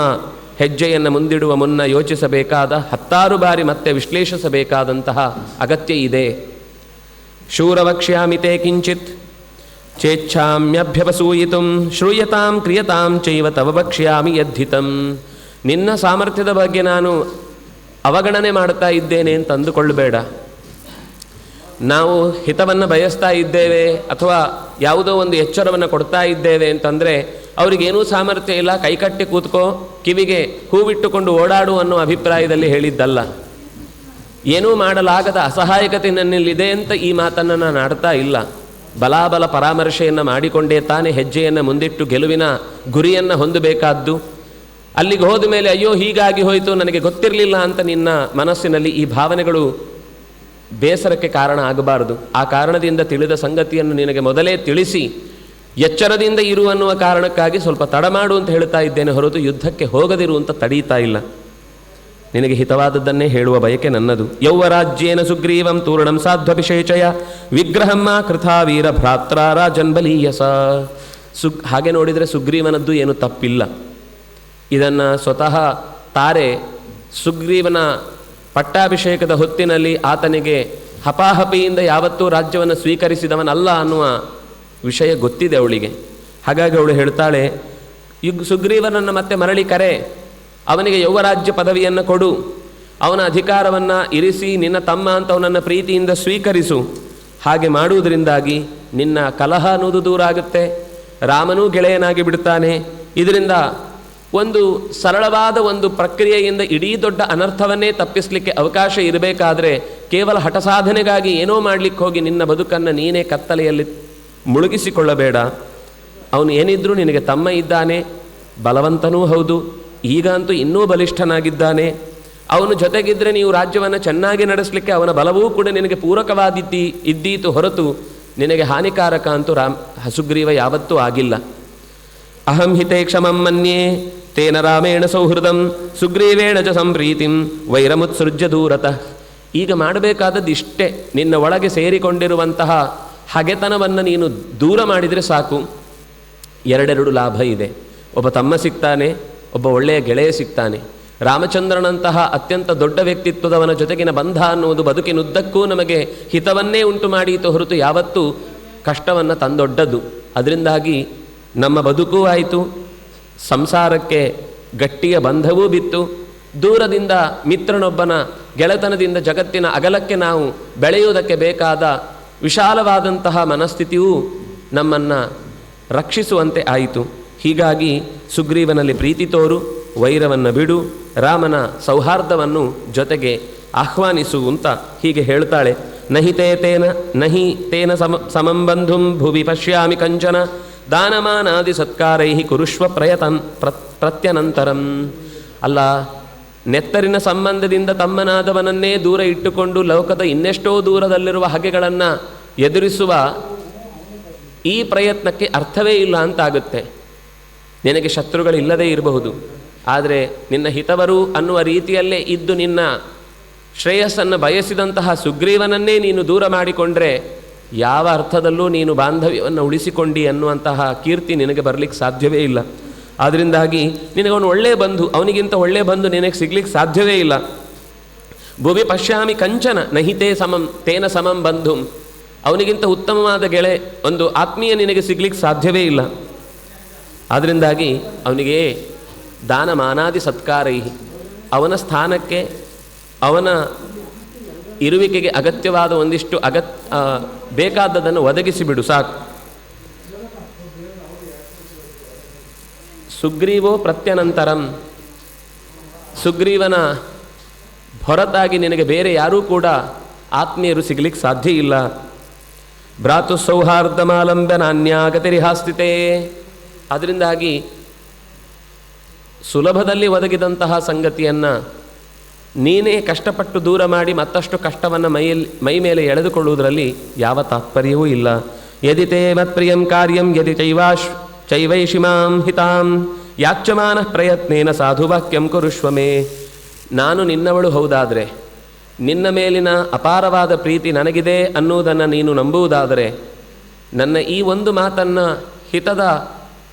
ಹೆಜ್ಜೆಯನ್ನು ಮುಂದಿಡುವ ಮುನ್ನ ಯೋಚಿಸಬೇಕಾದ, 10 ಬಾರಿ ಮತ್ತೆ ವಿಶ್ಲೇಷಿಸಬೇಕಾದಂತಹ ಅಗತ್ಯ ಇದೆ. ಶೂರವಕ್ಷ್ಯಾಮಿತೆ ಕಿಂಚಿತ್ ಚೇಚ್ಛಾಮ್ಯಭ್ಯವಸೂಯಿತು ಶ್ರೂಯತಾಂ ಕ್ರಿಯತಾಂ ಚೈವ ತವ ವಕ್ಷ್ಯಾಮಿ ಯದ್ಧಿತಂ. ನಿನ್ನ ಸಾಮರ್ಥ್ಯದ ಬಗ್ಗೆ ನಾನು ಅವಗಣನೆ ಮಾಡ್ತಾ ಇದ್ದೇನೆ ಅಂತ ಅಂದುಕೊಳ್ಳಬೇಡ. ನಾವು ಹಿತವನ್ನು ಬಯಸ್ತಾ ಇದ್ದೇವೆ ಅಥವಾ ಯಾವುದೋ ಒಂದು ಎಚ್ಚರವನ್ನು ಕೊಡ್ತಾ ಇದ್ದೇವೆ ಅಂತಂದರೆ ಅವರಿಗೇನೂ ಸಾಮರ್ಥ್ಯ ಇಲ್ಲ, ಕೈಕಟ್ಟಿ ಕೂತ್ಕೋ, ಕಿವಿಗೆ ಹೂವಿಟ್ಟುಕೊಂಡು ಓಡಾಡು ಅನ್ನೋ ಅಭಿಪ್ರಾಯದಲ್ಲಿ ಹೇಳಿದ್ದಲ್ಲ. ಏನೂ ಮಾಡಲಾಗದ ಅಸಹಾಯಕತೆ ನನ್ನಲ್ಲಿದೆ ಅಂತ ಈ ಮಾತನ್ನು ನಾನು ಆಡ್ತಾ ಇಲ್ಲ. ಬಲಾಬಲ ಪರಾಮರ್ಶೆಯನ್ನು ಮಾಡಿಕೊಂಡೇ ತಾನೇ ಹೆಜ್ಜೆಯನ್ನು ಮುಂದಿಟ್ಟು ಗೆಲುವಿನ ಗುರಿಯನ್ನು ಹೊಂದಬೇಕಾದ್ದು. ಅಲ್ಲಿಗೆ ಹೋದ ಮೇಲೆ ಅಯ್ಯೋ ಹೀಗಾಗಿ ಹೋಯಿತು, ನನಗೆ ಗೊತ್ತಿರಲಿಲ್ಲ ಅಂತ ನಿನ್ನ ಮನಸ್ಸಿನಲ್ಲಿ ಈ ಭಾವನೆಗಳು ಬೇಸರಕ್ಕೆ ಕಾರಣ ಆಗಬಾರದು. ಆ ಕಾರಣದಿಂದ ತಿಳಿದ ಸಂಗತಿಯನ್ನು ನಿನಗೆ ಮೊದಲೇ ತಿಳಿಸಿ ಎಚ್ಚರದಿಂದ ಇರು ಅನ್ನುವ ಕಾರಣಕ್ಕಾಗಿ ಸ್ವಲ್ಪ ತಡಮಾಡು ಅಂತ ಹೇಳ್ತಾ ಇದ್ದೇನೆ ಹೊರತು ಯುದ್ಧಕ್ಕೆ ಹೋಗದಿರು ಅಂತ ತಡೀತಾ ಇಲ್ಲ. ನಿನಗೆ ಹಿತವಾದದ್ದನ್ನೇ ಹೇಳುವ ಬಯಕೆ ನನ್ನದು. ಯೌವರಾಜ್ಯೇನ ಸುಗ್ರೀವಂ ತೂರ್ಣಂ ಸಾಧ್ವಭಿಷೇಚಯ ವಿಗ್ರಹಮ್ಮ ಕೃಥಾ ವೀರ ಭ್ರಾತ್ರ ರಾಜನ್ಬಲೀಯಸ. ಹಾಗೆ ನೋಡಿದರೆ ಸುಗ್ರೀವನದ್ದು ಏನು ತಪ್ಪಿಲ್ಲ. ಇದನ್ನು ಸ್ವತಃ ತಾರೆ ಸುಗ್ರೀವನ ಪಟ್ಟಾಭಿಷೇಕದ ಹೊತ್ತಿನಲ್ಲಿ ಆತನಿಗೆ ಹಪಾಹಪಿಯಿಂದ ಯಾವತ್ತೂ ರಾಜ್ಯವನ್ನು ಸ್ವೀಕರಿಸಿದವನಲ್ಲ ಅನ್ನುವ ವಿಷಯ ಗೊತ್ತಿದೆ ಅವಳಿಗೆ. ಹಾಗಾಗಿ ಅವಳು ಹೇಳ್ತಾಳೆ, ಸುಗ್ರೀವನನ್ನು ಮತ್ತೆ ಮರಳಿ ಕರೆ, ಅವನಿಗೆ ಯೌವರಾಜ್ಯ ಪದವಿಯನ್ನು ಕೊಡು, ಅವನ ಅಧಿಕಾರವನ್ನು ಇರಿಸಿ ನಿನ್ನ ತಮ್ಮ ಅಂತ ಅವನನ್ನು ಪ್ರೀತಿಯಿಂದ ಸ್ವೀಕರಿಸು. ಹಾಗೆ ಮಾಡುವುದರಿಂದಾಗಿ ನಿನ್ನ ಕಲಹ ಅನ್ನೋದು ದೂರ ಆಗುತ್ತೆ, ರಾಮನೂ ಗೆಳೆಯನಾಗಿ ಬಿಡ್ತಾನೆ. ಇದರಿಂದ ಒಂದು ಸರಳವಾದ ಒಂದು ಪ್ರಕ್ರಿಯೆಯಿಂದ ಇಡೀ ದೊಡ್ಡ ಅನರ್ಥವನ್ನೇ ತಪ್ಪಿಸಲಿಕ್ಕೆ ಅವಕಾಶ ಇರಬೇಕಾದ್ರೆ ಕೇವಲ ಹಠಸಾಧನೆಗಾಗಿ ಏನೋ ಮಾಡಲಿಕ್ಕೆ ಹೋಗಿ ನಿನ್ನ ಬದುಕನ್ನು ನೀನೇ ಕತ್ತಲೆಯಲ್ಲಿ ಮುಳುಗಿಸಿಕೊಳ್ಳಬೇಡ. ಅವನು ಏನಿದ್ರೂ ನಿನಗೆ ತಮ್ಮ ಇದ್ದಾನೆ, ಬಲವಂತನೂ ಹೌದು, ಈಗ ಅಂತೂ ಇನ್ನೂ ಬಲಿಷ್ಠನಾಗಿದ್ದಾನೆ. ಅವನು ಜೊತೆಗಿದ್ದರೆ ನೀವು ರಾಜ್ಯವನ್ನು ಚೆನ್ನಾಗಿ ನಡೆಸಲಿಕ್ಕೆ ಅವನ ಬಲವೂ ಕೂಡ ನಿನಗೆ ಇದ್ದೀತು ಹೊರತು ನಿನಗೆ ಹಾನಿಕಾರಕ ಅಂತೂ ಸುಗ್ರೀವ ಯಾವತ್ತೂ ಆಗಿಲ್ಲ. ಅಹಂ ಹಿತೇ ಕ್ಷಮಂ ಮನ್ಯೇ ತೇನ ರಾಮೇಣ ಸೌಹೃದಂ ಸುಗ್ರೀವೇಣ ಚ ಸಂಪ್ರೀತಿಂ ವೈರಮುತ್ಸೃಜ್ಯ ದೂರತಃ. ಈಗ ಮಾಡಬೇಕಾದದ್ದು ಇಷ್ಟೇ, ನಿನ್ನ ಒಳಗೆ ಸೇರಿಕೊಂಡಿರುವಂತಹ ಹಗೆತನವನ್ನು ನೀನು ದೂರ ಮಾಡಿದರೆ ಸಾಕು. ಎರಡೆರಡು ಲಾಭ ಇದೆ. ಒಬ್ಬ ತಮ್ಮ ಸಿಗ್ತಾನೆ, ಒಬ್ಬ ಒಳ್ಳೆಯ ಗೆಳೆಯ ಸಿಗ್ತಾನೆ. ರಾಮಚಂದ್ರನಂತಹ ಅತ್ಯಂತ ದೊಡ್ಡ ವ್ಯಕ್ತಿತ್ವದವನ ಜೊತೆಗಿನ ಬಂಧ ಅನ್ನುವುದು ಬದುಕಿನುದ್ದಕ್ಕೂ ನಮಗೆ ಹಿತವನ್ನೇ ಉಂಟು ಮಾಡಿತು ಹೊರತು ಯಾವತ್ತೂ ಕಷ್ಟವನ್ನು ತಂದೊಡ್ಡದು. ಅದರಿಂದಾಗಿ ನಮ್ಮ ಬದುಕೂ ಆಯಿತು, ಸಂಸಾರಕ್ಕೆ ಗಟ್ಟಿಯ ಬಂಧವೂ ಬಿತ್ತು. ದೂರದಿಂದ ಮಿತ್ರನೊಬ್ಬನ ಗೆಳೆತನದಿಂದ ಜಗತ್ತಿನ ಅಗಲಕ್ಕೆ ನಾವು ಬೆಳೆಯುವುದಕ್ಕೆ ಬೇಕಾದ ವಿಶಾಲವಾದಂತಹ ಮನಸ್ಥಿತಿಯೂ ನಮ್ಮನ್ನು ರಕ್ಷಿಸುವಂತೆ ಆಯಿತು. ಹೀಗಾಗಿ ಸುಗ್ರೀವನಲ್ಲಿ ಪ್ರೀತಿ ತೋರು, ವೈರವನ್ನು ಬಿಡು, ರಾಮನ ಸೌಹಾರ್ದವನ್ನು ಜೊತೆಗೆ ಆಹ್ವಾನಿಸು ಅಂತ ಹೀಗೆ ಹೇಳ್ತಾಳೆ. ನಹಿ ತೇನ ಸಮಂಬಂಧುಂ ಭುವಿ ಪಶ್ಯಾಮಿ ಕಂಚನ ದಾನಮಾನಾದಿ ಸತ್ಕಾರೈ ಕುರುಷ್ವ ಪ್ರತ್ಯನಂತರಂ. ಅಲ್ಲ, ನೆತ್ತರಿನ ಸಂಬಂಧದಿಂದ ತಮ್ಮನಾದವನನ್ನೇ ದೂರ ಇಟ್ಟುಕೊಂಡು ಲೋಕದ ಇನ್ನೆಷ್ಟೋ ದೂರದಲ್ಲಿರುವ ಹಗೆಗಳನ್ನು ಎದುರಿಸುವ ಈ ಪ್ರಯತ್ನಕ್ಕೆ ಅರ್ಥವೇ ಇಲ್ಲ ಅಂತಾಗುತ್ತೆ. ನಿನಗೆ ಶತ್ರುಗಳಿಲ್ಲದೇ ಇರಬಹುದು, ಆದರೆ ನಿನ್ನ ಹಿತವರು ಅನ್ನುವ ರೀತಿಯಲ್ಲೇ ಇದ್ದು ನಿನ್ನ ಶ್ರೇಯಸ್ಸನ್ನು ಬಯಸಿದಂತಹ ಸುಗ್ರೀವನನ್ನೇ ನೀನು ದೂರ ಮಾಡಿಕೊಂಡ್ರೆ ಯಾವ ಅರ್ಥದಲ್ಲೂ ನೀನು ಬಾಂಧವ್ಯವನ್ನು ಉಳಿಸಿಕೊಂಡಿ ಅನ್ನುವಂತಹ ಕೀರ್ತಿ ನಿನಗೆ ಬರಲಿಕ್ಕೆ ಸಾಧ್ಯವೇ ಇಲ್ಲ. ಆದ್ದರಿಂದಾಗಿ ನಿನಗವನು ಒಳ್ಳೆಯ ಬಂಧು, ಅವನಿಗಿಂತ ಒಳ್ಳೆಯ ಬಂಧು ನಿನಗೆ ಸಿಗ್ಲಿಕ್ಕೆ ಸಾಧ್ಯವೇ ಇಲ್ಲ. ಭುವಿ ಪಶ್ಯಾಮಿ ಕಂಚನ ನಹಿತೇ ತೇನ ಸಮಂ ಬಂಧುಂ. ಅವನಿಗಿಂತ ಉತ್ತಮವಾದ ಒಂದು ಆತ್ಮೀಯ ನಿನಗೆ ಸಿಗ್ಲಿಕ್ಕೆ ಸಾಧ್ಯವೇ ಇಲ್ಲ. ಆದ್ದರಿಂದಾಗಿ ಅವನಿಗೆ ದಾನ ಮಾನಾದಿ ಸತ್ಕಾರೈ, ಅವನ ಸ್ಥಾನಕ್ಕೆ ಅವನ ಇರುವಿಕೆಗೆ ಅಗತ್ಯವಾದ ಒಂದಿಷ್ಟು ಬೇಕಾದದನ್ನು ಒದಗಿಸಿಬಿಡು ಸಾಕು. ಸುಗ್ರೀವೋ ಪ್ರತ್ಯನಂತರಂ. ಸುಗ್ರೀವನ ಹೊರತಾಗಿ ನಿನಗೆ ಬೇರೆ ಯಾರೂ ಕೂಡ ಆತ್ಮೀಯರು ಸಿಗಲಿಕ್ಕೆ ಸಾಧ್ಯ ಇಲ್ಲ. ಭ್ರಾತು ಸೌಹಾರ್ದಮಾಲಂಬ್ಯ ನಾನ್ಯಾಗತಿರಿಹಾಸ್ಥಿತೇ. ಅದರಿಂದಾಗಿ ಸುಲಭದಲ್ಲಿ ಒದಗಿದಂತಹ ಸಂಗತಿಯನ್ನು ನೀನೇ ಕಷ್ಟಪಟ್ಟು ದೂರ ಮಾಡಿ ಮತ್ತಷ್ಟು ಕಷ್ಟವನ್ನು ಮೈ ಮೇಲೆ ಎಳೆದುಕೊಳ್ಳುವುದರಲ್ಲಿ ಯಾವ ತಾತ್ಪರ್ಯವೂ ಇಲ್ಲ. ಯದಿ ತೇ ಮತ್ಪ್ರಿಯಂ ಕಾರ್ಯಂ ಯದಿ ಚೈವೈಷಿಮಾಂ ಹಿತಾಂ ಯಾಚ್ಯಮಾನ ಪ್ರಯತ್ನೇನ ಸಾಧುವಾಕ್ಯಂ ಕುರುಷ್ವಮೇ. ನಾನು ನಿನ್ನವಳು ಹೌದಾದರೆ, ನಿನ್ನ ಮೇಲಿನ ಅಪಾರವಾದ ಪ್ರೀತಿ ನನಗಿದೆ ಅನ್ನುವುದನ್ನು ನೀನು ನಂಬುವುದಾದರೆ, ನನ್ನ ಈ ಒಂದು ಮಾತನ್ನು, ಹಿತದ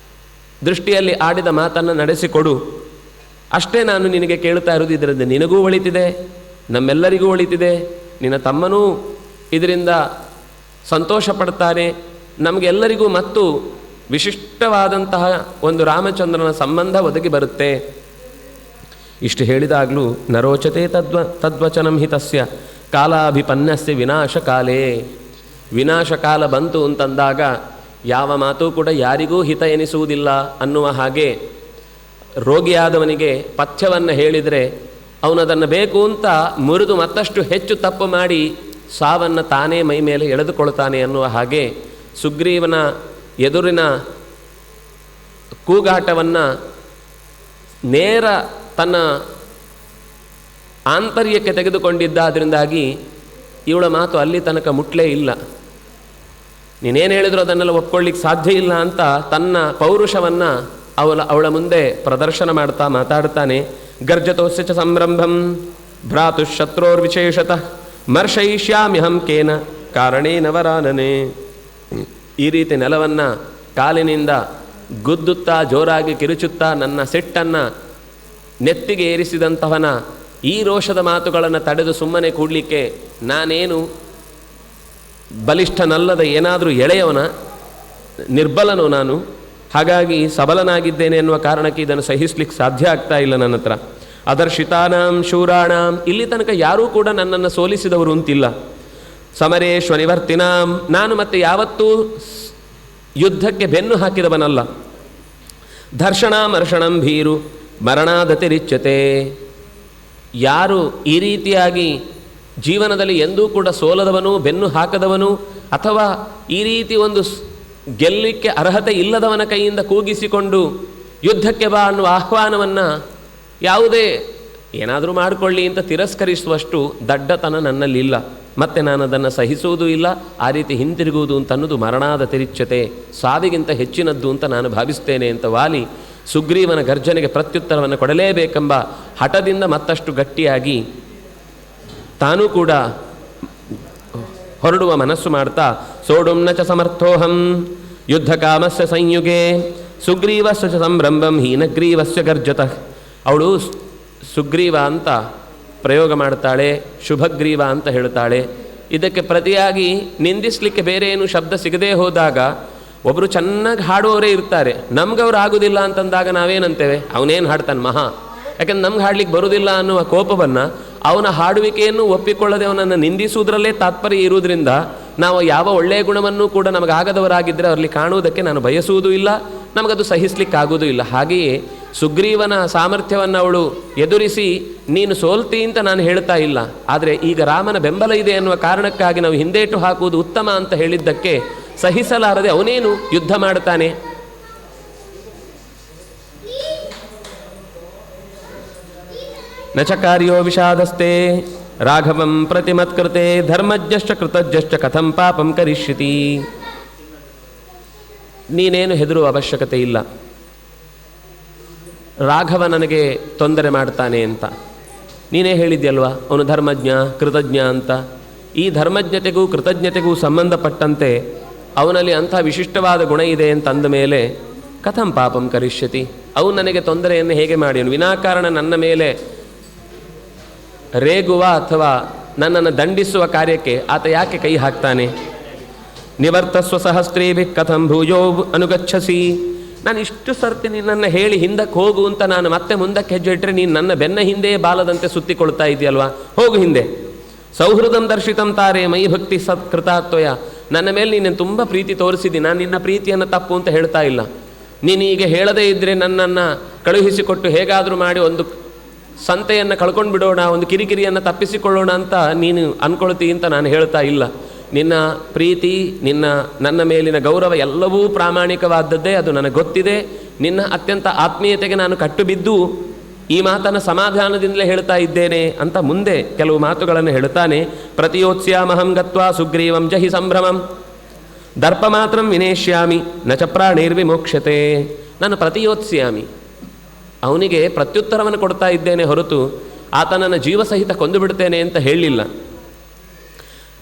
ದೃಷ್ಟಿಯಲ್ಲಿ ಆಡಿದ ಮಾತನ್ನು ನಡೆಸಿಕೊಡು. ಅಷ್ಟೇ ನಾನು ನಿನಗೆ ಕೇಳ್ತಾ ಇರೋದು. ಇದರಿಂದ ನಿನಗೂ ಒಳಿತಿದೆ, ನಮ್ಮೆಲ್ಲರಿಗೂ ಒಳಿತಿದೆ, ನಿನ್ನ ತಮ್ಮನೂ ಇದರಿಂದ ಸಂತೋಷ ಪಡ್ತಾನೆ, ನಮಗೆಲ್ಲರಿಗೂ ಮತ್ತು ವಿಶಿಷ್ಟವಾದಂತಹ ಒಂದು ರಾಮಚಂದ್ರನ ಸಂಬಂಧ ಒದಗಿ ಬರುತ್ತೆ. ಇಷ್ಟು ಹೇಳಿದಾಗಲೂ ನರೋಚತೆ ತದ್ವಚನಂ ಹಿತಸ್ಯ ಕಾಲಾಭಿಪನ್ನಸ್ಯ ವಿನಾಶಕಾಲೇ. ವಿನಾಶಕಾಲ ಬಂತು ಅಂತಂದಾಗ ಯಾವ ಮಾತು ಕೂಡ ಯಾರಿಗೂ ಹಿತ ಎನಿಸುವುದಿಲ್ಲ ಅನ್ನುವ ಹಾಗೆ ರೋಗಿಯಾದವನಿಗೆ ಪಥ್ಯವನ್ನು ಹೇಳಿದರೆ ಅವನದನ್ನು ಬೇಕು ಅಂತ ಮುರಿದು ಮತ್ತಷ್ಟು ಹೆಚ್ಚು ತಪ್ಪು ಮಾಡಿ ಸಾವನ್ನು ತಾನೇ ಮೈ ಮೇಲೆ ಎಳೆದುಕೊಳ್ತಾನೆ ಅನ್ನುವ ಹಾಗೆ ಸುಗ್ರೀವನ ಎದುರಿನ ಕೂಗಾಟವನ್ನು ನೇರ ತನ್ನ ಆಂತರ್ಯಕ್ಕೆ ತೆಗೆದುಕೊಂಡಿದ್ದ. ಅದರಿಂದಾಗಿ ಇವಳ ಮಾತು ಅಲ್ಲಿ ತನಕ ಮುಟ್ಲೇ ಇಲ್ಲ. ನೀನೇನು ಹೇಳಿದ್ರು ಅದನ್ನೆಲ್ಲ ಒಪ್ಕೊಳ್ಳಿಕ್ಕೆ ಸಾಧ್ಯ ಇಲ್ಲ ಅಂತ ತನ್ನ ಪೌರುಷವನ್ನು ಅವಳ ಮುಂದೆ ಪ್ರದರ್ಶನ ಮಾಡ್ತಾ ಮಾತಾಡ್ತಾನೆ. ಗರ್ಜತೋಸ್ಯ ಚ ಸಂರಂಭಂ ಭ್ರಾತು ಶತ್ರೋರ್ವಿಶೇಷತಃ ಮರ್ಷಯಿಷ್ಯಾಮ್ಯಹಂ ಕೇನ ಕಾರಣೇನ ವರಾನನೆ. ಈ ರೀತಿ ನೆಲವನ್ನು ಕಾಲಿನಿಂದ ಗುದ್ದುತ್ತಾ ಜೋರಾಗಿ ಕಿರುಚುತ್ತಾ ನನ್ನ ಸಿಟ್ಟನ್ನು ನೆತ್ತಿಗೆ ಏರಿಸಿದಂತಹವನ ಈ ರೋಷದ ಮಾತುಗಳನ್ನು ತಡೆದು ಸುಮ್ಮನೆ ಕೂಡಲಿಕ್ಕೆ ನಾನೇನು ಬಲಿಷ್ಠನಲ್ಲದ ಏನಾದರೂ ಎಳೆಯವನ, ನಿರ್ಬಲನೋ ನಾನು? ಹಾಗಾಗಿ ಸಬಲನಾಗಿದ್ದೇನೆ ಎನ್ನುವ ಕಾರಣಕ್ಕೆ ಇದನ್ನು ಸಹಿಸಲಿಕ್ಕೆ ಸಾಧ್ಯ ಆಗ್ತಾ ಇಲ್ಲ ನನ್ನ ಹತ್ರ. ಅದರ್ಶಿತಾನಾಂ ಶೂರಾಣಾಂ, ಇಲ್ಲಿ ತನಕ ಯಾರೂ ಕೂಡ ನನ್ನನ್ನು ಸೋಲಿಸಿದವರು ಅಂತಿಲ್ಲ. ಸಮರೇಶ್ವನಿವರ್ತಿನಾಂ, ನಾನು ಮತ್ತೆ ಯಾವತ್ತೂ ಯುದ್ಧಕ್ಕೆ ಬೆನ್ನು ಹಾಕಿದವನಲ್ಲ. ಧರ್ಷಣಾಮರ್ಷಣಂ ಭೀರು ಮರಣಾದತಿರಿಚ್ಯತೆ. ಯಾರು ಈ ರೀತಿಯಾಗಿ ಜೀವನದಲ್ಲಿ ಎಂದೂ ಕೂಡ ಸೋಲದವನು, ಬೆನ್ನು ಹಾಕದವನು, ಅಥವಾ ಈ ರೀತಿ ಒಂದು ಗೆಲ್ಲಲಿಕ್ಕೆ ಅರ್ಹತೆ ಇಲ್ಲದವನ ಕೈಯಿಂದ ಕೂಗಿಸಿಕೊಂಡು ಯುದ್ಧಕ್ಕೆ ಬಾ ಅನ್ನುವ ಆಹ್ವಾನವನ್ನು ಯಾವುದೇ ಏನಾದರೂ ಮಾಡಿಕೊಳ್ಳಿ ಅಂತ ತಿರಸ್ಕರಿಸುವಷ್ಟು ದಡ್ಡತನ ನನ್ನಲ್ಲಿಲ್ಲ, ಮತ್ತು ನಾನು ಅದನ್ನು ಸಹಿಸುವುದೂ ಇಲ್ಲ. ಆ ರೀತಿ ಹಿಂತಿರುಗುವುದು ಅಂತ ಅನ್ನೋದು ಮರಣಾದ ತಿರಿಚ್ಯತೆ, ಸಾವಿಗಿಂತ ಹೆಚ್ಚಿನದ್ದು ಅಂತ ನಾನು ಭಾವಿಸ್ತೇನೆ ಅಂತ ವಾಲಿ ಸುಗ್ರೀವನ ಗರ್ಜನೆಗೆ ಪ್ರತ್ಯುತ್ತರವನ್ನು ಕೊಡಲೇಬೇಕೆಂಬ ಹಠದಿಂದ ಮತ್ತಷ್ಟು ಗಟ್ಟಿಯಾಗಿ ತಾನೂ ಕೂಡ ಹೊರಡುವ ಮನಸ್ಸು ಮಾಡ್ತಾ ಸೋಡುಂ ನ ಚ ಸಮರ್ಥೋಹಂ ಯುದ್ಧ ಕಾಮಸ್ಯ ಸಂಯುಗೆ ಸುಗ್ರೀವಸ್ಯ ಚ ಸಂಭ್ರಂಭಂ ಹೀನಗ್ರೀವಸ್ಯ ಗರ್ಜತಃ. ಅವಳು ಸುಗ್ರೀವ ಅಂತ ಪ್ರಯೋಗ ಮಾಡ್ತಾಳೆ, ಶುಭಗ್ರೀವ ಅಂತ ಹೇಳ್ತಾಳೆ. ಇದಕ್ಕೆ ಪ್ರತಿಯಾಗಿ ನಿಂದಿಸಲಿಕ್ಕೆ ಬೇರೆ ಏನು ಶಬ್ದ ಸಿಗದೇ ಹೋದಾಗ ಒಬ್ಬರು ಚೆನ್ನಾಗಿ ಹಾಡುವವರೇ ಇರ್ತಾರೆ, ನಮ್ಗವ್ರು ಆಗೋದಿಲ್ಲ ಅಂತಂದಾಗ ನಾವೇನಂತೇವೆ, ಅವನೇನು ಹಾಡ್ತಾನೆ ಮಹಾ, ಯಾಕಂದ್ರೆ ನಮ್ಗೆ ಹಾಡ್ಲಿಕ್ಕೆ ಬರೋದಿಲ್ಲ ಅನ್ನುವ ಕೋಪವನ್ನು, ಅವನ ಹಾಡುವಿಕೆಯನ್ನು ಒಪ್ಪಿಕೊಳ್ಳದೆ ಅವನನ್ನು ನಿಂದಿಸುವುದರಲ್ಲೇ ತಾತ್ಪರ್ಯ ಇರುವುದರಿಂದ ನಾವು ಯಾವ ಒಳ್ಳೆಯ ಗುಣವನ್ನು ಕೂಡ ನಮಗಾಗದವರಾಗಿದ್ದರೆ ಅವರಲ್ಲಿ ಕಾಣುವುದಕ್ಕೆ ನಾನು ಬಯಸುವುದೂ ಇಲ್ಲ, ನಮಗದು ಸಹಿಸಲಿಕ್ಕಾಗೋದೂ ಇಲ್ಲ. ಹಾಗೆಯೇ ಸುಗ್ರೀವನ ಸಾಮರ್ಥ್ಯವನ್ನು ಅವಳು ಎದುರಿಸಿ ನೀನು ಸೋಲ್ತಿ ಅಂತ ನಾನು ಹೇಳ್ತಾ ಇಲ್ಲ, ಆದರೆ ಈಗ ರಾಮನ ಬೆಂಬಲ ಇದೆ ಅನ್ನುವ ಕಾರಣಕ್ಕಾಗಿ ನಾವು ಹಿಂದೇಟು ಹಾಕುವುದು ಉತ್ತಮ ಅಂತ ಹೇಳಿದ್ದಕ್ಕೆ ಸಹಿಸಲಾರದೆ ಅವನೇನು ಯುದ್ಧ ಮಾಡ್ತಾನೆ. ನ ಚ ಕಾರ್ಯೋ ವಿಷಾದಸ್ತೆ ರಾಘವಂ ಪ್ರತಿಮತ್ಕೃತೆ ಧರ್ಮಜ್ಞಶ್ಚ ಕೃತಜ್ಞಶ್ಚ ಕಥಂ ಪಾಪಂ ಕರಿಷ್ಯತಿ. ನೀನೇನು ಹೆದರುವ ಅವಶ್ಯಕತೆ ಇಲ್ಲ, ರಾಘವ ನನಗೆ ತೊಂದರೆ ಮಾಡ್ತಾನೆ ಅಂತ ನೀನೇ ಹೇಳಿದ್ಯಲ್ವ, ಅವನು ಧರ್ಮಜ್ಞ ಕೃತಜ್ಞ ಅಂತ. ಈ ಧರ್ಮಜ್ಞತೆಗೂ ಕೃತಜ್ಞತೆಗೂ ಸಂಬಂಧಪಟ್ಟಂತೆ ಅವನಲ್ಲಿ ಅಂಥ ವಿಶಿಷ್ಟವಾದ ಗುಣ ಇದೆ ಅಂತ ಅಂದ ಮೇಲೆ ಕಥಂ ಪಾಪಂ ಕರಿಷ್ಯತಿ, ಅವನು ನನಗೆ ತೊಂದರೆಯನ್ನು ಹೇಗೆ ಮಾಡಿಯನು, ವಿನಾಕಾರಣ ನನ್ನ ಮೇಲೆ ರೇಗುವ ಅಥವಾ ನನ್ನನ್ನು ದಂಡಿಸುವ ಕಾರ್ಯಕ್ಕೆ ಆತ ಯಾಕೆ ಕೈ ಹಾಕ್ತಾನೆ. ನಿವರ್ತಸ್ವ ಸಹಸ್ತ್ರೀಭಿ ಕಥಂ ಭೂಯೋ ಅನುಗಚ್ಚಸಿ. ನಾನು ಇಷ್ಟು ಸರ್ತಿ ನಿನ್ನನ್ನು ಹೇಳಿ ಹಿಂದಕ್ಕೆ ಹೋಗು ಅಂತ ನಾನು ಮತ್ತೆ ಮುಂದಕ್ಕೆ ಹೆಜ್ಜೆ ಇಟ್ಟರೆ ನೀನು ನನ್ನ ಬೆನ್ನ ಹಿಂದೆ ಬಾಲದಂತೆ ಸುತ್ತಿಕೊಳ್ತಾ ಇದೆಯಲ್ವಾ, ಹೋಗು ಹಿಂದೆ. ಸೌಹೃದಂ ದರ್ಶಿತಂ ತಾರೆ ಮೈ ಭಕ್ತಿ ಸತ್ಕೃತಾತ್ವಯ. ನನ್ನ ಮೇಲೆ ನೀನು ತುಂಬ ಪ್ರೀತಿ ತೋರಿಸಿದ್ದೀನಿ, ನಾನು ನಿನ್ನ ಪ್ರೀತಿಯನ್ನು ತಪ್ಪು ಅಂತ ಹೇಳ್ತಾ ಇಲ್ಲ. ನೀನು ಈಗ ಹೇಳದೇ ಇದ್ದರೆ ನನ್ನನ್ನು ಕಳುಹಿಸಿಕೊಟ್ಟು ಹೇಗಾದರೂ ಮಾಡಿ ಒಂದು ಸಂತೆಯನ್ನು ಕಳ್ಕೊಂಡು ಬಿಡೋಣ, ಒಂದು ಕಿರಿಕಿರಿಯನ್ನು ತಪ್ಪಿಸಿಕೊಳ್ಳೋಣ ಅಂತ ನೀನು ಅಂದ್ಕೊಳ್ತಿ ಅಂತ ನಾನು ಹೇಳ್ತಾ ಇಲ್ಲ. ನಿನ್ನ ಪ್ರೀತಿ, ನನ್ನ ಮೇಲಿನ ಗೌರವ ಎಲ್ಲವೂ ಪ್ರಾಮಾಣಿಕವಾದದ್ದೇ, ಅದು ನನಗೆ ಗೊತ್ತಿದೆ. ನಿನ್ನ ಅತ್ಯಂತ ಆತ್ಮೀಯತೆಗೆ ನಾನು ಕಟ್ಟುಬಿದ್ದು ಈ ಮಾತನ್ನು ಸಮಾಧಾನದಿಂದಲೇ ಹೇಳ್ತಾ ಇದ್ದೇನೆ ಅಂತ ಮುಂದೆ ಕೆಲವು ಮಾತುಗಳನ್ನು ಹೇಳ್ತಾನೆ. ಪ್ರತಿಯೋತ್ಸ್ಯಾಮಹಂ ಗತ್ವಾ ಸುಗ್ರೀವಂ ಜಹಿ ಸಂಭ್ರಮಂ ದರ್ಪ ಮಾತ್ರ ವಿನೇಶ್ಯಾಮಿ ನ ಚ ಪ್ರಾಣೈರ್ವಿಮೋಕ್ಷತೆ. ನಾನು ಪ್ರತಿಯೋತ್ಸ್ಯಾಮಿ, ಅವನಿಗೆ ಪ್ರತ್ಯುತ್ತರವನ್ನು ಕೊಡ್ತಾ ಇದ್ದೇನೆ ಹೊರತು ಆತನನ್ನು ಜೀವಸಹಿತ ಕೊಂದು ಬಿಡ್ತೇನೆ ಅಂತ ಹೇಳಲಿಲ್ಲ.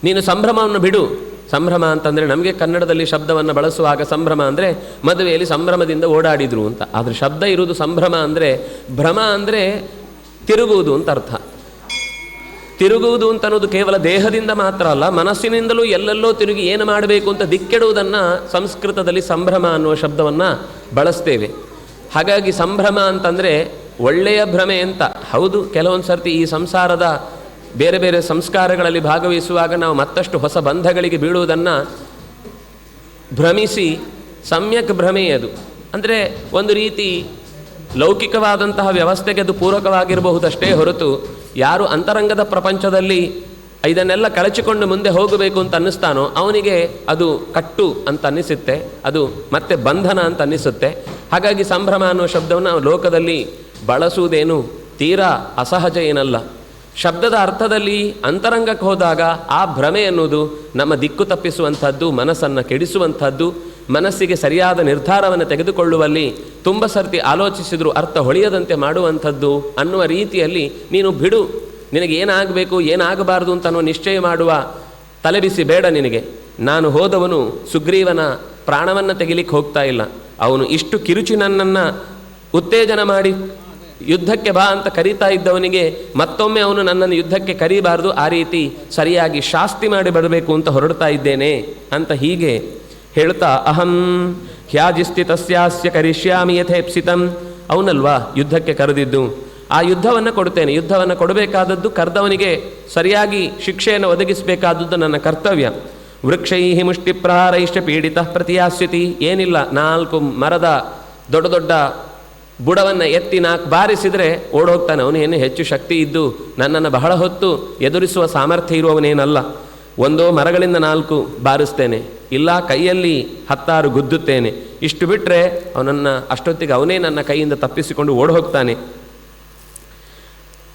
ನೀನು ಸಂಭ್ರಮವನ್ನು ಬಿಡು. ಸಂಭ್ರಮ ಅಂತಂದರೆ ನಮಗೆ ಕನ್ನಡದಲ್ಲಿ ಶಬ್ದವನ್ನು ಬಳಸುವಾಗ ಸಂಭ್ರಮ ಅಂದರೆ ಮದುವೆಯಲ್ಲಿ ಸಂಭ್ರಮದಿಂದ ಓಡಾಡಿದ್ರು ಅಂತ, ಆದರೆ ಶಬ್ದ ಇರುವುದು ಸಂಭ್ರಮ ಅಂದರೆ ಭ್ರಮ ಅಂದರೆ ತಿರುಗುವುದು ಅಂತ ಅರ್ಥ. ತಿರುಗುವುದು ಅಂತ ಅನ್ನೋದು ಕೇವಲ ದೇಹದಿಂದ ಮಾತ್ರ ಅಲ್ಲ, ಮನಸ್ಸಿನಿಂದಲೂ ಎಲ್ಲೆಲ್ಲೋ ತಿರುಗಿ ಏನು ಮಾಡಬೇಕು ಅಂತ ದಿಕ್ಕೆಡುವುದನ್ನು ಸಂಸ್ಕೃತದಲ್ಲಿ ಸಂಭ್ರಮ ಅನ್ನುವ ಶಬ್ದವನ್ನು ಬಳಸ್ತೇವೆ. ಹಾಗಾಗಿ ಸಂಭ್ರಮ ಅಂತಂದರೆ ಒಳ್ಳೆಯ ಭ್ರಮೆ ಅಂತ. ಹೌದು, ಕೆಲವೊಂದು ಸರ್ತಿ ಈ ಸಂಸಾರದ ಬೇರೆ ಬೇರೆ ಸಂಸ್ಕಾರಗಳಲ್ಲಿ ಭಾಗವಹಿಸುವಾಗ ನಾವು ಮತ್ತಷ್ಟು ಹೊಸ ಬಂಧಗಳಿಗೆ ಬೀಳುವುದನ್ನು ಭ್ರಮಿಸಿ ಸಮ್ಯಕ್ ಭ್ರಮೆ ಅದು. ಅಂದರೆ ಒಂದು ರೀತಿ ಲೌಕಿಕವಾದಂತಹ ವ್ಯವಸ್ಥೆಗೆ ಅದು ಪೂರಕವಾಗಿರಬಹುದಷ್ಟೇ ಹೊರತು ಯಾರು ಅಂತರಂಗದ ಪ್ರಪಂಚದಲ್ಲಿ ಇದನ್ನೆಲ್ಲ ಕಳಚಿಕೊಂಡು ಮುಂದೆ ಹೋಗಬೇಕು ಅಂತ ಅನ್ನಿಸ್ತಾನೋ ಅವನಿಗೆ ಅದು ಕಟ್ಟು ಅಂತ ಅನ್ನಿಸುತ್ತೆ, ಅದು ಮತ್ತೆ ಬಂಧನ ಅಂತ ಅನ್ನಿಸುತ್ತೆ. ಹಾಗಾಗಿ ಸಂಭ್ರಮ ಅನ್ನುವ ಶಬ್ದವನ್ನು ನಾವು ಲೋಕದಲ್ಲಿ ಬಳಸುವುದೇನು ತೀರಾ ಅಸಹಜ ಏನಲ್ಲ. ಶಬ್ದದ ಅರ್ಥದಲ್ಲಿ ಅಂತರಂಗಕ್ಕೆ ಹೋದಾಗ ಆ ಭ್ರಮೆ ಅನ್ನೋದು ನಮ್ಮ ದಿಕ್ಕು ತಪ್ಪಿಸುವಂಥದ್ದು, ಮನಸ್ಸನ್ನು ಕೆಡಿಸುವಂಥದ್ದು, ಮನಸ್ಸಿಗೆ ಸರಿಯಾದ ನಿರ್ಧಾರವನ್ನು ತೆಗೆದುಕೊಳ್ಳುವಲ್ಲಿ ತುಂಬ ಸರ್ತಿ ಆಲೋಚಿಸಿದರೂ ಅರ್ಥ ಹೊಳೆಯದಂತೆ ಮಾಡುವಂಥದ್ದು ಅನ್ನುವ ರೀತಿಯಲ್ಲಿ ನೀನು ಬಿಡು. ನಿನಗೆ ಏನಾಗಬೇಕು ಏನಾಗಬಾರ್ದು ಅಂತ ಅನ್ನೋ ನಿಶ್ಚಯ ಮಾಡುವ ತಲೆಬಿಸಿ ಬೇಡ ನಿನಗೆ. ನಾನು ಹೋದವನು ಸುಗ್ರೀವನ ಪ್ರಾಣವನ್ನು ತೆಗಿಲಿಕ್ಕೆ ಹೋಗ್ತಾ ಇಲ್ಲ. ಅವನು ಇಷ್ಟು ಕಿರುಚಿ ನನ್ನನ್ನು ಉತ್ತೇಜನ ಮಾಡಿ ಯುದ್ಧಕ್ಕೆ ಬಾ ಅಂತ ಕರೀತಾ ಇದ್ದವನಿಗೆ ಮತ್ತೊಮ್ಮೆ ಅವನು ನನ್ನನ್ನು ಯುದ್ಧಕ್ಕೆ ಕರೀಬಾರ್ದು, ಆ ರೀತಿ ಸರಿಯಾಗಿ ಶಾಸ್ತಿ ಮಾಡಿ ಬರಬೇಕು ಅಂತ ಹೊರಡ್ತಾ ಇದ್ದೇನೆ ಅಂತ ಹೀಗೆ ಹೇಳ್ತಾ ಅಹಂ ಹ್ಯಾಜಿಸ್ಥಿತಸ್ಯಾಸ್ಯ ಕರಿಷ್ಯಾಮಿ ಯಥೇಪ್ಸಿತಂ. ಅವನಲ್ವಾ ಯುದ್ಧಕ್ಕೆ ಕರೆದಿದ್ದು, ಆ ಯುದ್ಧವನ್ನು ಕೊಡ್ತೇನೆ. ಯುದ್ಧವನ್ನು ಕೊಡಬೇಕಾದದ್ದು ಕರೆದವನಿಗೆ ಸರಿಯಾಗಿ ಶಿಕ್ಷೆಯನ್ನು ಒದಗಿಸಬೇಕಾದದ್ದು ನನ್ನ ಕರ್ತವ್ಯ. ವೃಕ್ಷೈ ಮುಷ್ಟಿಪ್ರಹಾರೈಶ್ಚ ಪೀಡಿತ ಪ್ರತಿಯಾಸ್ಯತಿ. ಏನಿಲ್ಲ, 4 ಮರದ ದೊಡ್ಡ ದೊಡ್ಡ ಬುಡವನ್ನು ಎತ್ತಿ 4 ಬಾರಿಸಿದರೆ ಓಡೋಗ್ತಾನೆ. ಅವನೇನು ಹೆಚ್ಚು ಶಕ್ತಿ ಇದ್ದು ನನ್ನನ್ನು ಬಹಳ ಹೊತ್ತು ಎದುರಿಸುವ ಸಾಮರ್ಥ್ಯ ಇರುವವನೇನಲ್ಲ. ಒಂದೋ ಮರಗಳಿಂದ 4 ಬಾರಿಸ್ತೇನೆ, ಇಲ್ಲ ಕೈಯಲ್ಲಿ 10 ಗುದ್ದುತ್ತೇನೆ. ಇಷ್ಟು ಬಿಟ್ಟರೆ ಅವನನ್ನು ಅಷ್ಟೊತ್ತಿಗೆ ಅವನೇ ನನ್ನ ಕೈಯಿಂದ ತಪ್ಪಿಸಿಕೊಂಡು ಓಡಿ ಹೋಗ್ತಾನೆ.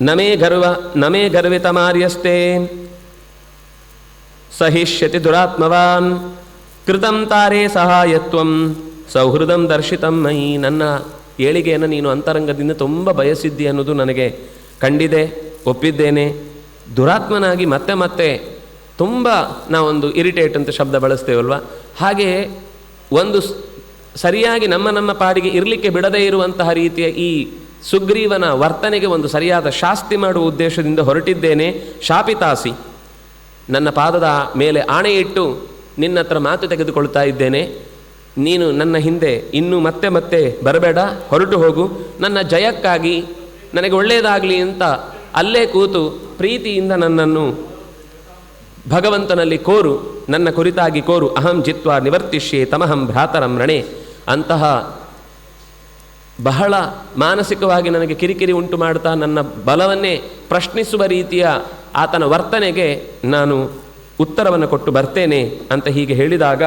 ನಮೇ ಗರ್ವಿತ ಮಾರ್ಯಸ್ತೆ ಸಹಿಷ್ಯತಿ ದುರಾತ್ಮವಾನ್ ಕೃತಂ ತಾರೆ ಸಹಾಯತ್ವಂ ಸೌಹೃದಂ ದರ್ಶಿತಂ ಮಯಿ. ನನ್ನ ಏಳಿಗೆಯನ್ನು ನೀನು ಅಂತರಂಗದಿಂದ ತುಂಬ ಬಯಸಿದ್ದಿ ಅನ್ನೋದು ನನಗೆ ಕಂಡಿದೆ, ಒಪ್ಪಿದ್ದೇನೆ. ದುರಾತ್ಮನಾಗಿ ಮತ್ತೆ ಮತ್ತೆ ತುಂಬ ನಾವೊಂದು ಇರಿಟೇಟ್ ಅಂತ ಶಬ್ದ ಬಳಸ್ತೇವಲ್ವ, ಹಾಗೆ ಒಂದು ಸರಿಯಾಗಿ ನಮ್ಮ ಪಾಡಿಗೆ ಇರಲಿಕ್ಕೆ ಬಿಡದೇ ಇರುವಂತಹ ರೀತಿಯ ಈ ಸುಗ್ರೀವನ ವರ್ತನೆಗೆ ಒಂದು ಸರಿಯಾದ ಶಾಸ್ತಿ ಮಾಡುವ ಉದ್ದೇಶದಿಂದ ಹೊರಟಿದ್ದೇನೆ. ಶಾಪಿತಾಸಿ, ನನ್ನ ಪಾದದ ಮೇಲೆ ಆಣೆ ಇಟ್ಟು ನಿನ್ನ ಹತ್ರ ಮಾತು ತೆಗೆದುಕೊಳ್ತಾ ಇದ್ದೇನೆ. ನೀನು ನನ್ನ ಹಿಂದೆ ಇನ್ನೂ ಮತ್ತೆ ಮತ್ತೆ ಬರಬೇಡ, ಹೊರಟು ಹೋಗು. ನನ್ನ ಜಯಕ್ಕಾಗಿ ನನಗೆ ಒಳ್ಳೆಯದಾಗಲಿ ಅಂತ ಅಲ್ಲೇ ಕೂತು ಪ್ರೀತಿಯಿಂದ ನನ್ನನ್ನು ಭಗವಂತನಲ್ಲಿ ಕೋರು, ನನ್ನ ಕುರಿತಾಗಿ ಕೋರು. ಅಹಂ ಜಿತ್ವಾ ನಿವರ್ತಿಷ್ಯೆ ತಮಹಂ ಭ್ರಾತರಂ ರಣೆ. ಅಂತಹ ಬಹಳ ಮಾನಸಿಕವಾಗಿ ನನಗೆ ಕಿರಿಕಿರಿ ಉಂಟು ಮಾಡ್ತಾ ನನ್ನ ಬಲವನ್ನೇ ಪ್ರಶ್ನಿಸುವ ರೀತಿಯ ಆತನ ವರ್ತನೆಗೆ ನಾನು ಉತ್ತರವನ್ನು ಕೊಟ್ಟು ಬರ್ತೇನೆ ಅಂತ ಹೀಗೆ ಹೇಳಿದಾಗ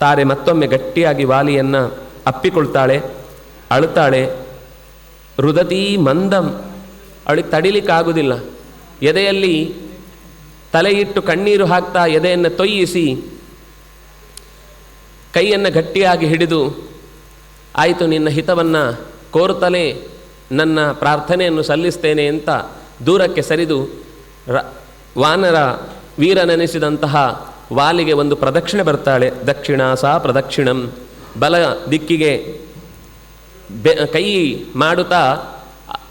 ತಾರೆ ಮತ್ತೊಮ್ಮೆ ಗಟ್ಟಿಯಾಗಿ ವಾಲಿಯನ್ನು ಅಪ್ಪಿಕೊಳ್ತಾಳೆ, ಅಳುತ್ತಾಳೆ. ರುದತೀ ಮಂದಂ, ಅವಳಿಗೆ ತಡಿಲಿಕ್ಕಾಗುವುದಿಲ್ಲ. ಎದೆಯಲ್ಲಿ ತಲೆಯಿಟ್ಟು ಕಣ್ಣೀರು ಹಾಕ್ತಾ ಎದೆಯನ್ನು ತೊಯ್ಯಿಸಿ ಕೈಯನ್ನು ಗಟ್ಟಿಯಾಗಿ ಹಿಡಿದು, ಆಯಿತು ನಿನ್ನ ಹಿತವನ್ನು ಕೋರುತ್ತಲೇ ನನ್ನ ಪ್ರಾರ್ಥನೆಯನ್ನು ಸಲ್ಲಿಸ್ತೇನೆ ಅಂತ ದೂರಕ್ಕೆ ಸರಿದು ವಾನರ ವೀರನೆನಿಸಿದಂತಹ ವಾಲಿಗೆ ಒಂದು ಪ್ರದಕ್ಷಿಣೆ ಬರ್ತಾಳೆ. ದಕ್ಷಿಣ ಸಾ ಪ್ರದಕ್ಷಿಣಂ, ಬಲ ದಿಕ್ಕಿಗೆ ಕೈ ಮಾಡುತ್ತಾ,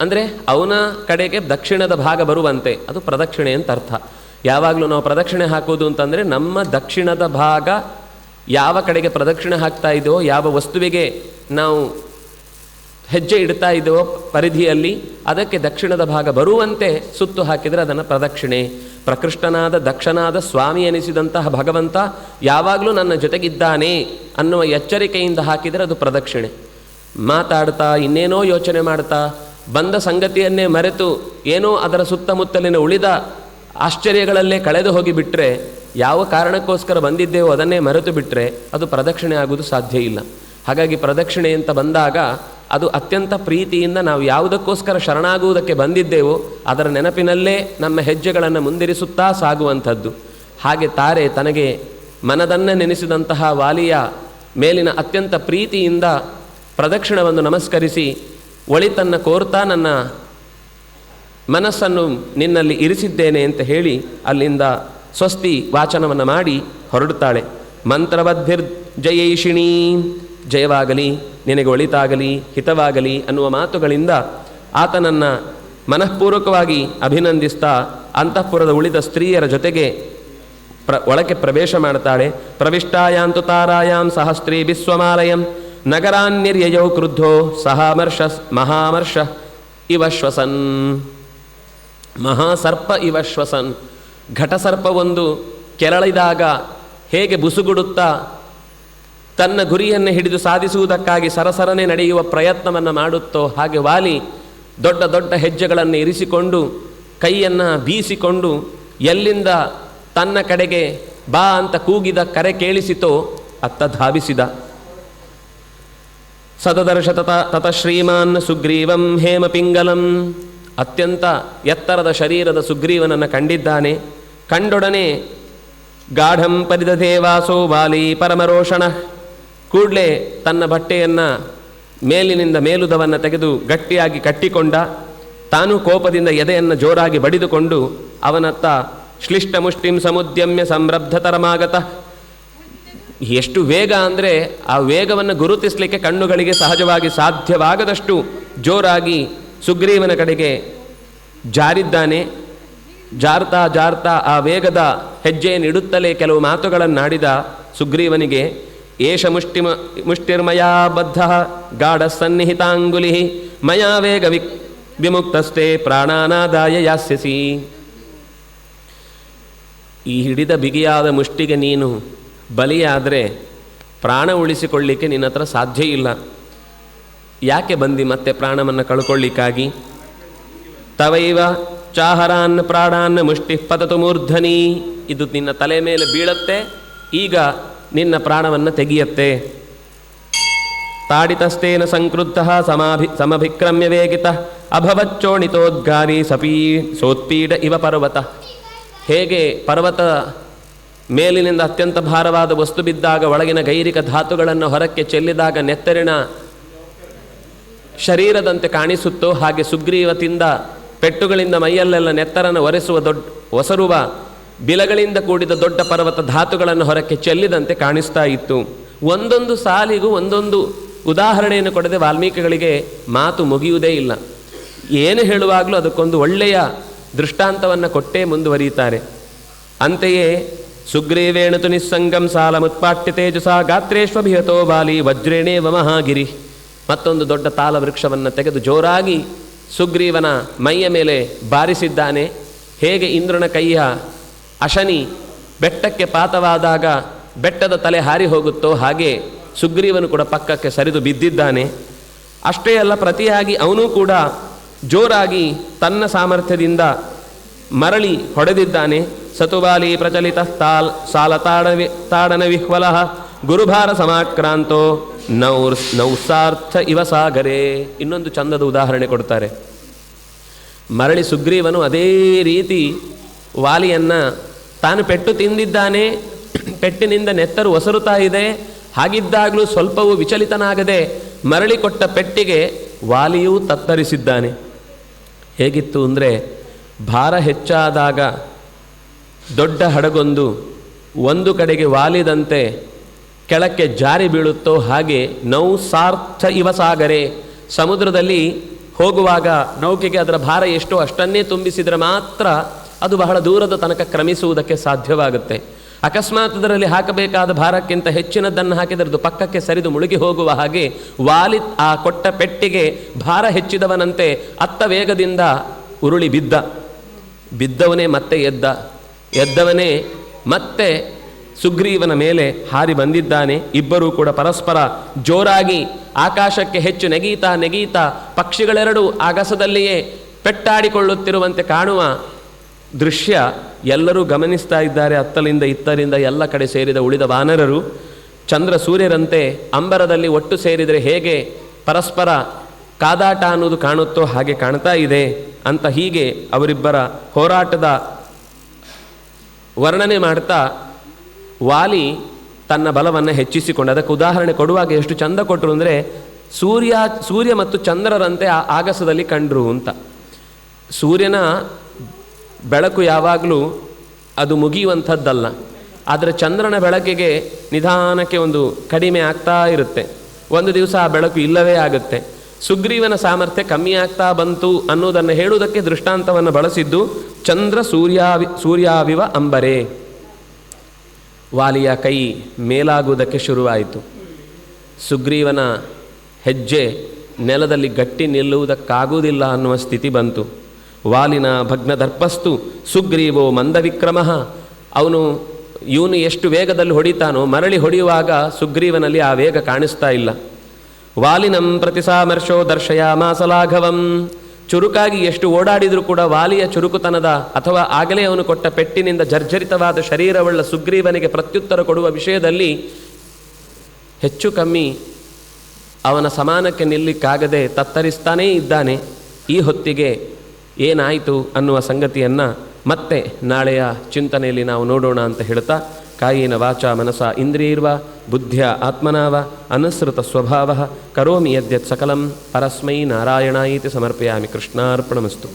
ಅಂದರೆ ಅವನ ಕಡೆಗೆ ದಕ್ಷಿಣದ ಭಾಗ ಬರುವಂತೆ, ಅದು ಪ್ರದಕ್ಷಿಣೆ ಅಂತ ಅರ್ಥ. ಯಾವಾಗಲೂ ನಾವು ಪ್ರದಕ್ಷಿಣೆ ಹಾಕೋದು ಅಂತಂದರೆ ನಮ್ಮ ದಕ್ಷಿಣದ ಭಾಗ ಯಾವ ಕಡೆಗೆ ಪ್ರದಕ್ಷಿಣೆ ಹಾಕ್ತಾ ಇದೆಯೋ, ಯಾವ ವಸ್ತುವಿಗೆ ನಾವು ಹೆಜ್ಜೆ ಇಡ್ತಾ ಇದ್ದೇವೋ ಪರಿಧಿಯಲ್ಲಿ ಅದಕ್ಕೆ ದಕ್ಷಿಣದ ಭಾಗ ಬರುವಂತೆ ಸುತ್ತು ಹಾಕಿದರೆ ಅದನ್ನು ಪ್ರದಕ್ಷಿಣೆ. ಪ್ರಕೃಷ್ಟನಾದ ದಕ್ಷನಾದ ಸ್ವಾಮಿ ಎನಿಸಿದಂತಹ ಭಗವಂತ ಯಾವಾಗಲೂ ನನ್ನ ಜೊತೆಗಿದ್ದಾನೆ ಅನ್ನುವ ಎಚ್ಚರಿಕೆಯಿಂದ ಹಾಕಿದರೆ ಅದು ಪ್ರದಕ್ಷಿಣೆ. ಮಾತಾಡ್ತಾ ಇನ್ನೇನೋ ಯೋಚನೆ ಮಾಡ್ತಾ ಬಂದ ಸಂಗತಿಯನ್ನೇ ಮರೆತು ಏನೋ ಅದರ ಸುತ್ತಮುತ್ತಲಿನ ಉಳಿದ ಆಶ್ಚರ್ಯಗಳಲ್ಲೇ ಕಳೆದು ಹೋಗಿಬಿಟ್ರೆ, ಯಾವ ಕಾರಣಕ್ಕೋಸ್ಕರ ಬಂದಿದ್ದೇವೋ ಅದನ್ನೇ ಮರೆತು ಬಿಟ್ಟರೆ ಅದು ಪ್ರದಕ್ಷಿಣೆ ಆಗುವುದು ಸಾಧ್ಯ ಇಲ್ಲ. ಹಾಗಾಗಿ ಪ್ರದಕ್ಷಿಣೆ ಅಂತ ಬಂದಾಗ ಅದು ಅತ್ಯಂತ ಪ್ರೀತಿಯಿಂದ ನಾವು ಯಾವುದಕ್ಕೋಸ್ಕರ ಶರಣಾಗುವುದಕ್ಕೆ ಬಂದಿದ್ದೇವೋ ಅದರ ನೆನಪಿನಲ್ಲೇ ನಮ್ಮ ಹೆಜ್ಜೆಗಳನ್ನು ಮುಂದಿರಿಸುತ್ತಾ ಸಾಗುವಂಥದ್ದು. ಹಾಗೆ ತಾರೆ ತನಗೆ ಮನದನ್ನೇ ನೆನೆಸಿದಂತಹ ವಾಲಿಯ ಮೇಲಿನ ಅತ್ಯಂತ ಪ್ರೀತಿಯಿಂದ ಪ್ರದಕ್ಷಿಣವನ್ನು ನಮಸ್ಕರಿಸಿ ಒಳಿತನ್ನು ಕೋರ್ತಾ ನನ್ನ ಮನಸ್ಸನ್ನು ನಿನ್ನಲ್ಲಿ ಇರಿಸಿದ್ದೇನೆ ಅಂತ ಹೇಳಿ ಅಲ್ಲಿಂದ ಸ್ವಸ್ತಿ ವಾಚನವನ್ನು ಮಾಡಿ ಹೊರಡುತ್ತಾಳೆ. ಮಂತ್ರವದ್ಭಿರ್ ಜಯೈಷಿಣೀ, ಜಯವಾಗಲಿ, ನಿನಗೆ ಒಳಿತಾಗಲಿ, ಹಿತವಾಗಲಿ ಅನ್ನುವ ಮಾತುಗಳಿಂದ ಆತನನ್ನು ಮನಃಪೂರ್ವಕವಾಗಿ ಅಭಿನಂದಿಸ್ತಾ ಅಂತಃಪುರದ ಉಳಿದ ಸ್ತ್ರೀಯರ ಜೊತೆಗೆ ಒಳಕ್ಕೆ ಪ್ರವೇಶ ಮಾಡ್ತಾಳೆ. ಪ್ರವಿಷ್ಟಾಯಾಂತು ತಾರಾಯಾಂ ಸಹಸ್ತ್ರೀ ವಿಶ್ವಮಾಲಯಂ ನಗರಾನ್ನಿರ್ಯಯೌ ಕ್ರುದ್ಧೋ ಮಹಾಮರ್ಷ ಇವ ಶ್ವಸನ್. ಮಹಾಸರ್ಪ ಇವ ಶ್ವಸನ್, ಘಟಸರ್ಪವೊಂದು ಕೆರಳಿದಾಗ ಹೇಗೆ ಬುಸುಗುಡುತ್ತಾ ತನ್ನ ಗುರಿಯನ್ನು ಹಿಡಿದು ಸಾಧಿಸುವುದಕ್ಕಾಗಿ ಸರಸರನೆ ನಡೆಯುವ ಪ್ರಯತ್ನವನ್ನು ಮಾಡುತ್ತೋ ಹಾಗೆ ವಾಲಿ ದೊಡ್ಡ ದೊಡ್ಡ ಹೆಜ್ಜೆಗಳನ್ನು ಇರಿಸಿಕೊಂಡು ಕೈಯನ್ನು ಬೀಸಿಕೊಂಡು ಎಲ್ಲಿಂದ ತನ್ನ ಕಡೆಗೆ ಬಾ ಅಂತ ಕೂಗಿದ ಕರೆ ಕೇಳಿಸಿತೋ ಅತ್ತ ಧಾವಿಸಿದ. ಸದದರ್ಶ ತತ ಶ್ರೀಮಾನ್ ಸುಗ್ರೀವಂ ಹೇಮಪಿಂಗಲಂ, ಅತ್ಯಂತ ಎತ್ತರದ ಶರೀರದ ಸುಗ್ರೀವನನ್ನು ಕಂಡಿದ್ದಾನೆ. ಕಂಡೊಡನೆ ಗಾಢಂ ಪರಿದಧೇ ವಾಸೋ ವಾಲಿ ಪರಮರೋಷಣ, ಕೂಡಲೇ ತನ್ನ ಬಟ್ಟೆಯನ್ನು ಮೇಲಿನಿಂದ ಮೇಲುದವನ್ನು ತೆಗೆದು ಗಟ್ಟಿಯಾಗಿ ಕಟ್ಟಿಕೊಂಡ. ತಾನು ಕೋಪದಿಂದ ಎದೆಯನ್ನು ಜೋರಾಗಿ ಬಡಿದುಕೊಂಡು ಅವನತ್ತ ಶ್ಲಿಷ್ಟ ಮುಷ್ಟಿಂ ಸಮುದ್ಯಮ್ಯ ಸಂರಬ್ಧತರಮಾಗತ. ಎಷ್ಟು ವೇಗ ಅಂದರೆ ಆ ವೇಗವನ್ನು ಗುರುತಿಸಲಿಕ್ಕೆ ಕಣ್ಣುಗಳಿಗೆ ಸಹಜವಾಗಿ ಸಾಧ್ಯವಾಗದಷ್ಟು ಜೋರಾಗಿ ಸುಗ್ರೀವನ ಕಡೆಗೆ ಜಾರಿದ್ದಾನೆ. ಜಾರ್ತಾ ಜಾರ್ತಾ ಆ ವೇಗದ ಹೆಜ್ಜೆಯನ್ನಿಡುತ್ತಲೇ ಕೆಲವು ಮಾತುಗಳನ್ನಾಡಿದ ಸುಗ್ರೀವನಿಗೆ. ಏಷ ಮುಷ್ಟಿರ್ಮಯಾ ಬದ್ಧ ಗಾಢ ಸನ್ನಿಹಿತಾಂಗುಲಿ ಮಯಾ ವೇಗ ವಿಮುಕ್ತಸ್ತೆ ಪ್ರಾಣಾನಾದಾಯ ಯಾಸ್ಯಸಿ. ಈ ಹಿಡಿದ ಬಿಗಿಯಾದ ಮುಷ್ಟಿಗೆ ನೀನು ಬಲಿಯಾದರೆ ಪ್ರಾಣ ಉಳಿಸಿಕೊಳ್ಳಿಕ್ಕೆ ನಿನ್ನ ಹತ್ರ ಸಾಧ್ಯ ಇಲ್ಲ. ಯಾಕೆ ಬಂದಿ ಮತ್ತೆ ಪ್ರಾಣವನ್ನು ಕಳ್ಕೊಳ್ಳಿಕ್ಕಾಗಿ? ತವೈವ ಚಾಹರಾನ್ ಪ್ರಾಣಾನ್ ಮುಷ್ಟಿ ಪತತು ಮೂರ್ಧನಿ, ಇದು ನಿನ್ನ ತಲೆ ಮೇಲೆ ಬೀಳತ್ತೆ, ಈಗ ನಿನ್ನ ಪ್ರಾಣವನ್ನು ತೆಗೆಯತ್ತೆ. ತಾಡಿತಸ್ತೇನ ಸಂಕ್ರುದ್ಧ ಸಮಭಿಕ್ರಮ್ಯ ವೇಗಿತ ಅಭವಚ್ಚೋಣಿತೋದ್ಗಾರಿ ಸೋತ್ಪೀಡ ಇವ ಪರ್ವತ. ಹೇಗೆ ಪರ್ವತ ಮೇಲಿನಿಂದ ಅತ್ಯಂತ ಭಾರವಾದ ವಸ್ತು ಬಿದ್ದಾಗ ಒಳಗಿನ ಗೈರಿಕ ಧಾತುಗಳನ್ನು ಹೊರಕ್ಕೆ ಚೆಲ್ಲಿದಾಗ ನೆತ್ತರಿನ ಶರೀರದಂತೆ ಕಾಣಿಸುತ್ತೋ, ಹಾಗೆ ಸುಗ್ರೀವ ತಿಂದ ಪೆಟ್ಟುಗಳಿಂದ ಮೈಯಲ್ಲೆಲ್ಲ ನೆತ್ತರನ್ನು ಒಸರುವ ಬಿಲಗಳಿಂದ ಕೂಡಿದ ದೊಡ್ಡ ಪರ್ವತ ಧಾತುಗಳನ್ನು ಹೊರಕ್ಕೆ ಚೆಲ್ಲಿದಂತೆ ಕಾಣಿಸ್ತಾ ಇತ್ತು. ಒಂದೊಂದು ಸಾಲಿಗೂ ಒಂದೊಂದು ಉದಾಹರಣೆಯನ್ನು ಕೊಡದೆ ವಾಲ್ಮೀಕಿಗಳಿಗೆ ಮಾತು ಮುಗಿಯುವುದೇ ಇಲ್ಲ. ಏನು ಹೇಳುವಾಗಲೂ ಅದಕ್ಕೊಂದು ಒಳ್ಳೆಯ ದೃಷ್ಟಾಂತವನ್ನು ಕೊಟ್ಟೇ ಮುಂದುವರಿಯುತ್ತಾರೆ. ಅಂತೆಯೇ ಸುಗ್ರೀವೇಣು ನಿಸ್ಸಂಗಂ ಸಾಲ ಮುತ್ಪಾಟ್ಯ ತೇಜಸ ಗಾತ್ರೇಶ್ವಭಿಹತೋ ಬಾಲಿ ವಜ್ರೇಣೇ ವಮಹಾಗಿರಿ. ಮತ್ತೊಂದು ದೊಡ್ಡ ತಾಲ ವೃಕ್ಷವನ್ನು ತೆಗೆದು ಜೋರಾಗಿ ಸುಗ್ರೀವನ ಮೈಯ ಮೇಲೆ ಬಾರಿಸಿದ್ದಾನೆ. ಹೇಗೆ ಇಂದ್ರನ ಕೈಯ ಅಶನಿ ಬೆಟ್ಟಕ್ಕೆ ಪಾತವಾದಾಗ ಬೆಟ್ಟದ ತಲೆ ಹಾರಿ ಹೋಗುತ್ತೋ, ಹಾಗೆ ಸುಗ್ರೀವನು ಕೂಡ ಪಕ್ಕಕ್ಕೆ ಸರಿದು ಬಿದ್ದಿದ್ದಾನೆ. ಅಷ್ಟೇ ಅಲ್ಲ, ಪ್ರತಿಯಾಗಿ ಅವನೂ ಕೂಡ ಜೋರಾಗಿ ತನ್ನ ಸಾಮರ್ಥ್ಯದಿಂದ ಮರಳಿ ಹೊಡೆದಿದ್ದಾನೆ. ಸತುಬಾಲಿ ಪ್ರಚಲಿತ ಸಾಲ ತಾಡನ ವಿಹ್ವಲ ಗುರುಭಾರ ಸಮಾಕ್ರಾಂತೋ ನೌಸಾರ್ಥ ಇವ ಸಾಗರೇ. ಇನ್ನೊಂದು ಚಂದದ ಉದಾಹರಣೆ ಕೊಡ್ತಾರೆ. ಮರಳಿ ಸುಗ್ರೀವನು ಅದೇ ರೀತಿ ವಾಲಿಯನ್ನು ತಾನು ಪೆಟ್ಟು ತಿಂದಿದ್ದಾನೆ, ಪೆಟ್ಟಿನಿಂದ ನೆತ್ತರು ಒಸರುತ್ತಾ ಇದೆ. ಹಾಗಿದ್ದಾಗಲೂ ಸ್ವಲ್ಪವೂ ವಿಚಲಿತನಾಗದೆ ಮರಳಿ ಕೊಟ್ಟ ಪೆಟ್ಟಿಗೆ ವಾಲಿಯೂ ತತ್ತರಿಸಿದ್ದಾನೆ. ಹೇಗಿತ್ತು ಅಂದರೆ, ಭಾರ ಹೆಚ್ಚಾದಾಗ ದೊಡ್ಡ ಹಡಗೊಂದು ಒಂದು ಕಡೆಗೆ ವಾಲಿದಂತೆ ಕೆಳಕ್ಕೆ ಜಾರಿ ಬೀಳುತ್ತೋ, ಹಾಗೆ ನೌಸಾರ್ಥ ಇವ ಸಾಗರೆ. ಸಮುದ್ರದಲ್ಲಿ ಹೋಗುವಾಗ ನೌಕೆಗೆ ಅದರ ಭಾರ ಎಷ್ಟೋ ಅಷ್ಟನ್ನೇ ತುಂಬಿಸಿದರೆ ಮಾತ್ರ ಅದು ಬಹಳ ದೂರದ ತನಕ ಕ್ರಮಿಸುವುದಕ್ಕೆ ಸಾಧ್ಯವಾಗುತ್ತೆ. ಅಕಸ್ಮಾತ್ ಅದರಲ್ಲಿ ಹಾಕಬೇಕಾದ ಭಾರಕ್ಕಿಂತ ಹೆಚ್ಚಿನದನ್ನು ಹಾಕಿದರದು ಪಕ್ಕಕ್ಕೆ ಸರಿದು ಮುಳುಗಿ ಹೋಗುವ ಹಾಗೆ ವಾಲಿ ಆ ಕೊಟ್ಟ ಪೆಟ್ಟಿಗೆ ಭಾರ ಹೆಚ್ಚಿದವನಂತೆ ಅತ್ತ ವೇಗದಿಂದ ಉರುಳಿ ಬಿದ್ದವನೇ ಮತ್ತೆ ಎದ್ದವನೇ ಮತ್ತೆ ಸುಗ್ರೀವನ ಮೇಲೆ ಹಾರಿ ಬಂದಿದ್ದಾನೆ. ಇಬ್ಬರೂ ಕೂಡ ಪರಸ್ಪರ ಜೋರಾಗಿ ಆಕಾಶಕ್ಕೆ ಹೆಚ್ಚು ನೆಗೀತಾ ಪಕ್ಷಿಗಳೆರಡೂ ಆಗಸದಲ್ಲಿಯೇ ಪೆಟ್ಟಾಡಿಕೊಳ್ಳುತ್ತಿರುವಂತೆ ಕಾಣುವ ದೃಶ್ಯ ಎಲ್ಲರೂ ಗಮನಿಸ್ತಾ ಇದ್ದಾರೆ. ಅತ್ತಲಿಂದ ಇತ್ತರಿಂದ ಎಲ್ಲ ಕಡೆ ಸೇರಿದ ಉಳಿದ ವಾನರರು ಚಂದ್ರ ಸೂರ್ಯರಂತೆ ಅಂಬರದಲ್ಲಿ ಒಟ್ಟು ಸೇರಿದರೆ ಹೇಗೆ ಪರಸ್ಪರ ಕಾದಾಟ ಅನ್ನೋದು ಕಾಣುತ್ತೋ ಹಾಗೆ ಕಾಣ್ತಾ ಇದೆ ಅಂತ ಹೀಗೆ ಅವರಿಬ್ಬರ ಹೋರಾಟದ ವರ್ಣನೆ ಮಾಡ್ತಾ ವಾಲಿ ತನ್ನ ಬಲವನ್ನು ಹೆಚ್ಚಿಸಿಕೊಂಡು, ಅದಕ್ಕೆ ಉದಾಹರಣೆ ಕೊಡುವಾಗ ಎಷ್ಟು ಚಂದ ಕೊಟ್ಟರು ಅಂದರೆ, ಸೂರ್ಯ ಮತ್ತು ಚಂದ್ರರಂತೆ ಆ ಆಗಸದಲ್ಲಿ ಕಂಡ್ರು ಅಂತ. ಸೂರ್ಯನ ಬೆಳಕು ಯಾವಾಗಲೂ ಅದು ಮುಗಿಯುವಂಥದ್ದಲ್ಲ, ಆದರೆ ಚಂದ್ರನ ಬೆಳಕಿಗೆ ನಿಧಾನಕ್ಕೆ ಒಂದು ಕಡಿಮೆ ಆಗ್ತಾ ಇರುತ್ತೆ. ಒಂದು ದಿವಸ ಆ ಬೆಳಕು ಇಲ್ಲವೇ ಆಗುತ್ತೆ. ಸುಗ್ರೀವನ ಸಾಮರ್ಥ್ಯ ಕಮ್ಮಿ ಆಗ್ತಾ ಬಂತು ಅನ್ನೋದನ್ನು ಹೇಳುವುದಕ್ಕೆ ದೃಷ್ಟಾಂತವನ್ನು ಬಳಸಿದ್ದು ಚಂದ್ರ ಸೂರ್ಯಾವಿವ ಅಂಬರೆ. ವಾಲಿಯ ಕೈ ಮೇಲಾಗುವುದಕ್ಕೆ ಶುರುವಾಯಿತು. ಸುಗ್ರೀವನ ಹೆಜ್ಜೆ ನೆಲದಲ್ಲಿ ಗಟ್ಟಿ ನಿಲ್ಲುವುದಕ್ಕಾಗುವುದಿಲ್ಲ ಅನ್ನುವ ಸ್ಥಿತಿ ಬಂತು. ವಾಲಿನ ಭಗ್ನದರ್ಪಸ್ತು ಸುಗ್ರೀವೋ ಮಂದವಿಕ್ರಮ. ಇವನು ಎಷ್ಟು ವೇಗದಲ್ಲಿ ಹೊಡಿತಾನೋ ಮರಳಿ ಹೊಡೆಯುವಾಗ ಸುಗ್ರೀವನಲ್ಲಿ ಆ ವೇಗ ಕಾಣಿಸ್ತಾ ಇಲ್ಲ. ವಾಲಿನಂ ಪ್ರತಿಸಾಮರ್ಶೋ ದರ್ಶಯಾಮಾಸಲಾಘವಂ. ಚುರುಕಾಗಿ ಎಷ್ಟು ಓಡಾಡಿದರೂ ಕೂಡ ವಾಲಿಯ ಚುರುಕುತನದ ಅಥವಾ ಆಗಲೇ ಅವನು ಕೊಟ್ಟ ಪೆಟ್ಟಿನಿಂದ ಜರ್ಜರಿತವಾದ ಶರೀರವುಳ್ಳ ಸುಗ್ರೀವನಿಗೆ ಪ್ರತ್ಯುತ್ತರ ಕೊಡುವ ವಿಷಯದಲ್ಲಿ ಹೆಚ್ಚು ಕಮ್ಮಿ ಅವನ ಸಮಾನಕ್ಕೆ ನಿಲ್ಲಿಕ್ಕಾಗದೆ ತತ್ತರಿಸ್ತಾನೇ ಇದ್ದಾನೆ. ಈ ಹೊತ್ತಿಗೆ ಏನಾಯಿತು ಅನ್ನುವ ಸಂಗತಿಯನ್ನು ಮತ್ತೆ ನಾಳೆಯ ಚಿಂತನೆಯಲ್ಲಿ ನಾವು ನೋಡೋಣ ಅಂತ ಹೇಳ್ತಾ, ಕಾಯೇನ ವಾಚಾ ಮನಸಾ ಇಂದ್ರಿಯೈರ್ವ ಬುದ್ಧ್ಯ ಆತ್ಮನಾವ ಅನುಸೃತ ಸ್ವಭಾವ ಕರೋಮಿ ಯದ್ಯತ್ ಸಕಲಂ ಪರಸ್ಮೈ ನಾರಾಯಣಾಯಿತಿ ಸಮರ್ಪಯಾಮಿ. ಕೃಷ್ಣಾರ್ಪಣಮಸ್ತು.